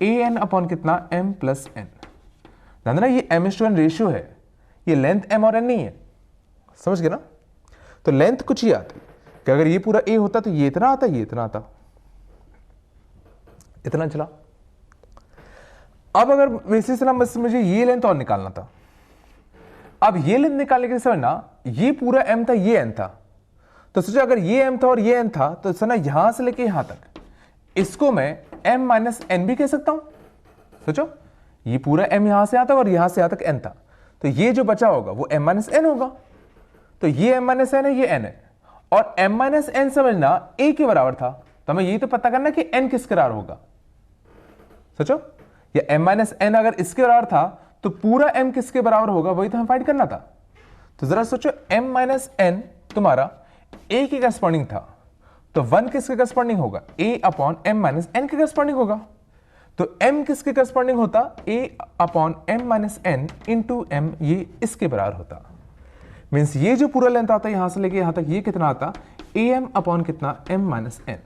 A: an अपॉन कितना m+n। ध्यान देना ये m/n रेशियो है, ये लेंथ m और n नहीं है, समझ गए ना? तो लेंथ कुछ ही आती कि अगर ये पूरा A होता तो ये इतना आता, ये इतना आता, इतना चला। अब अगर वैसे से ना मुझे ये लेंथ और निकालना था, अब ये लेंथ निकालने के समझना ये पूरा m था, ये n था, तो सोचो अगर ये m था और ये n था तो समझना यहां से लेके यहां तक इसको मैं m-n भी कह सकता हूं। सोचो ये पूरा m यहां से आता और यहां से यहां तक n था, तो ये जो बचा होगा वो m-n होगा। तो ये m-n है, ये n है, और m-n समझना a के बराबर था, तो हमें ये तो पता करना कि n किसके बराबर होगा। सोचो ये m-n अगर इसके बराबर था तो पूरा m किसके बराबर होगा, वही तो हमें फाइंड करना था। तो जरा सोचो m-n तुम्हारा a के करस्पॉन्डिंग था, तो 1 किसके करस्पॉन्डिंग होगा, a अपॉन m-n के करस्पॉन्डिंग होगा। तो m किसके करस्पॉन्डिंग होता, a upon m-n into m, ये इसके बराबर होता। मीन्स ये जो पूरा लेंथ आता है यहां से लेके यहां तक, ये कितना आता, am अपॉन कितना m-n।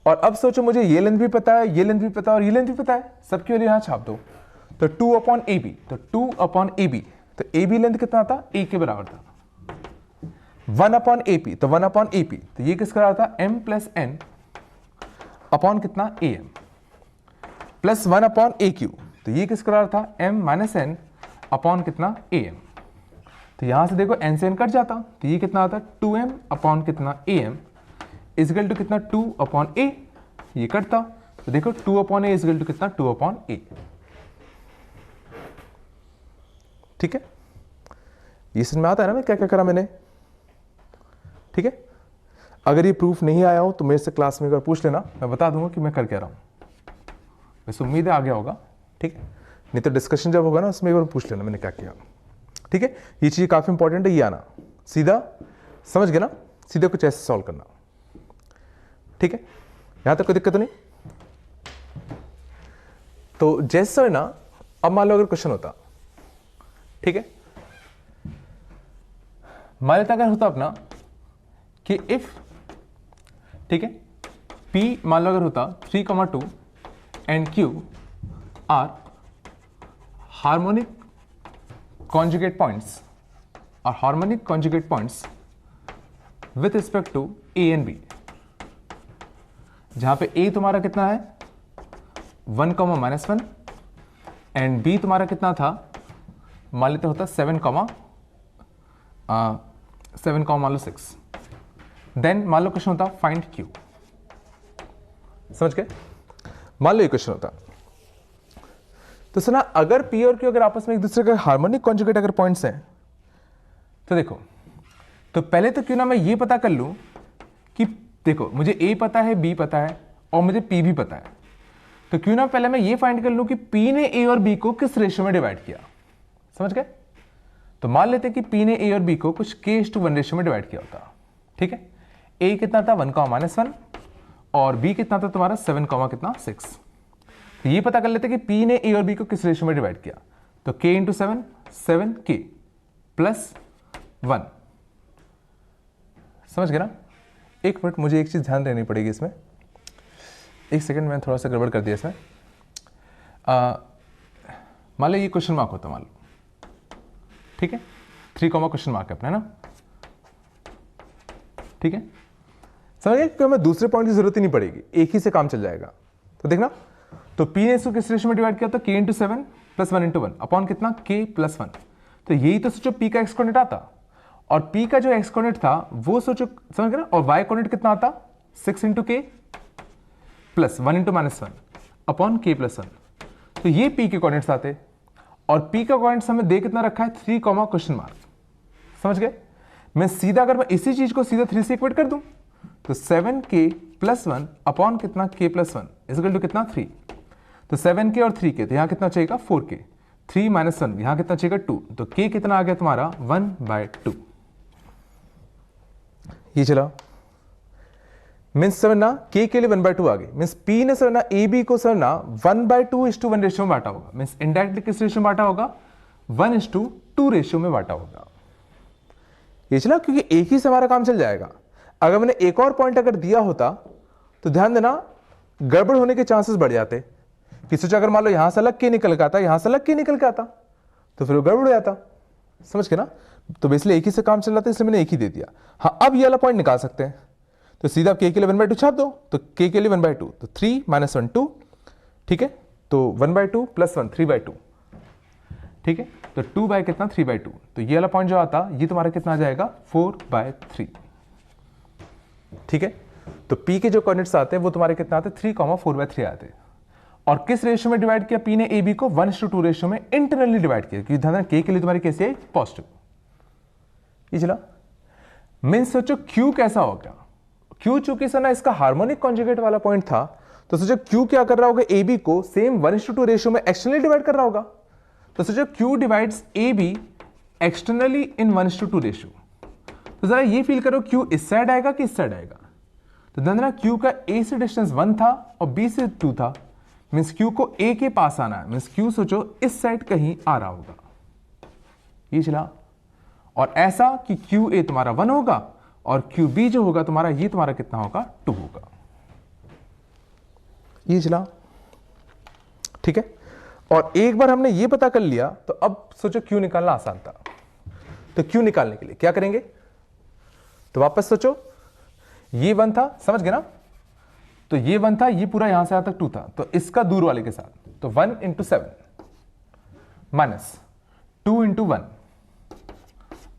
A: और अब सोचो मुझे ये लेंथ भी पता है, ये लेंथ भी पता है और ये लेंथ भी पता है, सबके लिए यहां छाप दो, तो 2/ab, तो 2/ab, तो ab लेंथ कितना आता, a के बराबर था। 1/ap, तो 1/ap, तो ये किसका बराबर था, m+n अपॉन कितना am, प्लस 1/aq, तो ये किसका बराबर था, m-n अपॉन कितना am। तो यहां से देखो n से n कट जाता, तो ये कितना आता, 2m अपॉन कितना am इजगल टू कितना 2/a, ये कटता, तो देखो 2/a इजगल टू कितना 2/a। ठीक है, ये समझ में आता है ना मैं क्या क्या करा मैंने? ठीक है, अगर ये प्रूफ नहीं आया हो तो मेरे से क्लास में अगर पूछ लेना, मैं बता दूंगा कि मैं कर क्या रहा हूं। वैसे उम्मीद है आ गया होगा, ठीक है, नहीं तो डिस्कशन जब होगा ना उसमें एक बार पूछ लेना मैंने क्या किया। ठीक है, ये चीज काफी इंपॉर्टेंट है, ये आना सीधा, समझ गए ना, सीधा कुछ ऐसे सॉल्व करना। ठीक है, यहां तक कोई दिक्कत नहीं। तो जैसे ना, अब मान लो अगर क्वेश्चन होता, ठीक है, मान लेता अगर होता अपना कि इफ, ठीक है, P मान लो अगर होता 3,2 and Q are harmonic conjugate points और harmonic conjugate points with respect to A and B, जहां पे A तुम्हारा कितना है 1,-1 एंड B तुम्हारा कितना था, मान लेते होता 7, मान लो 6। देन मान लो क्वेश्चन होता फाइंड Q। समझ गए? मान लो ये क्वेश्चन होता, तो सुना अगर P और Q अगर आपस में एक दूसरे के हार्मोनिक कॉन्जुगेट अगर पॉइंट्स हैं, तो देखो, तो पहले तो क्यों ना मैं ये पता कर लूं कि देखो मुझे A पता है, B पता है और मुझे P भी पता है, तो क्यों ना पहले मैं ये फाइंड कर लूं कि P ने A और B को किस रेशियो में डिवाइड किया। समझ गए? तो मान लेते कि P ने A और B को कुछ K:1 रेशियो में डिवाइड किया होता, ठीक है। A कितना था 1,-1 और B कितना था तुम्हारा 7,6। तो ये पता कर लेते कि P ने A और B को किस रेशियो में डिवाइड किया, तो K × 7, 7K + 1। समझ गए ना? एक मिनट, मुझे एक चीज ध्यान देनी पड़ेगी इसमें, एक सेकंड, मैंने थोड़ा सा गड़बड़ कर दिया इसमें। मान लो ये क्वेश्चन मार्क होता, मान लो, ठीक है, 3 क्वेश्चन मार्क है अपना, है ना, ठीक है। समझ गए कि हमें दूसरे पॉइंट की जरूरत ही नहीं पड़ेगी, एक ही से काम चल जाएगा। तो देखना, तो P ने इसको किस रेशियो में डिवाइड किया, तो K × 7 + 1 × 1 अपॉन कितना K + 1। तो यही तो सोचो P का एक्स कोऑर्डिनेट आता, और P का जो एक्स कोऑर्डिनेट था वो सोचो, समझ गए ना, और वाई कोऑर्डिनेट कितना आता 6 × K + 1 × -1 अपॉन K + 1। तो ये P के कोऑर्डिनेट्स आते, और P का कोऑर्डिनेट्स हमें दे कितना रखा है 3, क्वेश्चन मार्क। समझ गए? मैं सीधा, अगर मैं इसी चीज को सीधा 3 से इक्वेट कर दूं, तो 7K + 1 अपॉन कितना K + 1 इक्वल टू कितना 3। तो 7K और 3K, तो यहां कितना चाहिएगा 4K, 3 - 1 यहां कितना चाहिएगा 2, तो K कितना आ गया तुम्हारा 1/2। ये चला मीन्स समझना K के लिए 1/2 आ गए, मीन्स P ने समझना AB को समझना 1/2:1 रेशियो में बांटा होगा, मीन्स इनडायरेक्टली किस रेशियो में बांटा होगा 1:2 रेशियो में बांटा होगा। ये चला, क्योंकि एक ही से हमारा काम चल जाएगा। अगर मैंने एक और पॉइंट अगर दिया होता तो ध्यान देना गड़बड़ होने के चांसेस बढ़ जाते, कि सोचा अगर मान लो यहां से अलग के निकल के आता, यहां से अलग के निकल के आता, तो फिर वो गड़बड़ हो जाता। समझ के ना? तो बेसिकली एक ही से काम चल रहा था, इसलिए मैंने एक ही दे दिया। हाँ, अब ये वाला पॉइंट निकाल सकते हैं, तो सीधा K के लिए 1/2 छाप दो, तो K के लिए 1/2, तो 3 - 1 2, ठीक है, तो 1/2 + 1 3/2, ठीक है, तो 2 बाय कितना 3/2, तो ये वाला पॉइंट जो आता ये तुम्हारा कितना आ जाएगा 4/3, ठीक है। तो P के जो कोऑर्डिनेट्स आते हैं वो तुम्हारे कितना आते 3, 4/3 आते हैं। और किस रेशियो में डिवाइड किया P ने AB को 1:2 रेशियो में इंटरनली डिवाइड किया, क्योंकि ध्यान K के लिए तुम्हारी कैसे है पॉजिटिव। ये चला, मीन्स सोचो Q कैसा हो गया। Q चूंकि सर ना इसका हार्मोनिक कॉन्जुगेट वाला पॉइंट था, तो सोचो Q क्या कर रहा होगा AB को सेम 1:2 रेशियो में एक्सटर्नली डिवाइड कर रहा होगा। तो सोचो Q डिवाइड्स AB एक्सटर्नली इन 1:2 रेशियो। तो जरा ये फील करो Q इस साइड आएगा कि इस साइड आएगा। तो ध्यान देना Q का A से डिस्टेंस 1 था और B से 2 था, मीन्स Q को A के पास आना है, मीन्स Q सोचो इस साइड कहीं आ रहा होगा। ये चला, और ऐसा कि QA तुम्हारा 1 होगा और QB जो होगा तुम्हारा, ये तुम्हारा कितना होगा 2 होगा। ये चला, ठीक है। और एक बार हमने ये पता कर लिया, तो अब सोचो Q निकालना आसान था। तो Q निकालने के लिए क्या करेंगे, तो वापस सोचो ये 1 था, समझ गए ना, तो ये 1 था, ये पूरा यहां से यहां तक 2 था, तो इसका दूर वाले के साथ, तो 1 × 7 माइनस 2 × 1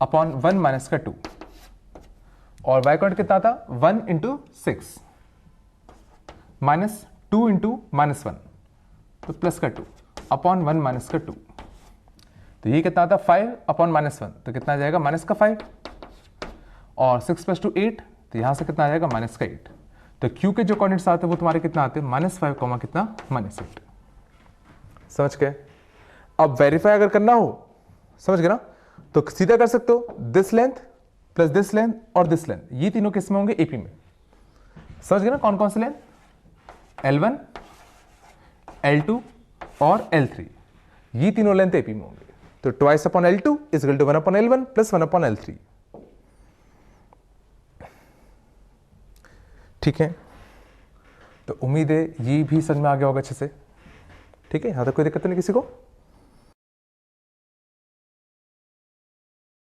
A: अपॉन 1 माइनस का 2, और y कोऑर्डिनेट कितना था 1 × 6 माइनस 2 × -1, तो प्लस का 2 अपॉन 1 माइनस का 2, तो ये कितना था 5 अपॉन -1, तो कितना आ जाएगा माइनस का 5, और 6 + 2 8, तो यहां से कितना आ जाएगा माइनस का 8। तो Q के जो कोऑर्डिनेट्स आते हैं वो तुम्हारे कितना आते हैं -5, कितना -8। समझ गए? अब वेरीफाई अगर करना हो, समझ गए ना, तो सीधा कर सकते हो this length plus this length और दिस लेंथ, ये तीनों किस में होंगे AP में। समझ गए ना कौन कौन से लेंथ, L1, L2 और L3, ये तीनों लेंथ एपी में होंगे। तो twice upon L2 is equal to 1 upon L1 plus 1 upon L3। ठीक है, तो उम्मीद है ये भी समझ में आ गया होगा अच्छे से। ठीक है, यहां तक कोई दिक्कत नहीं किसी को।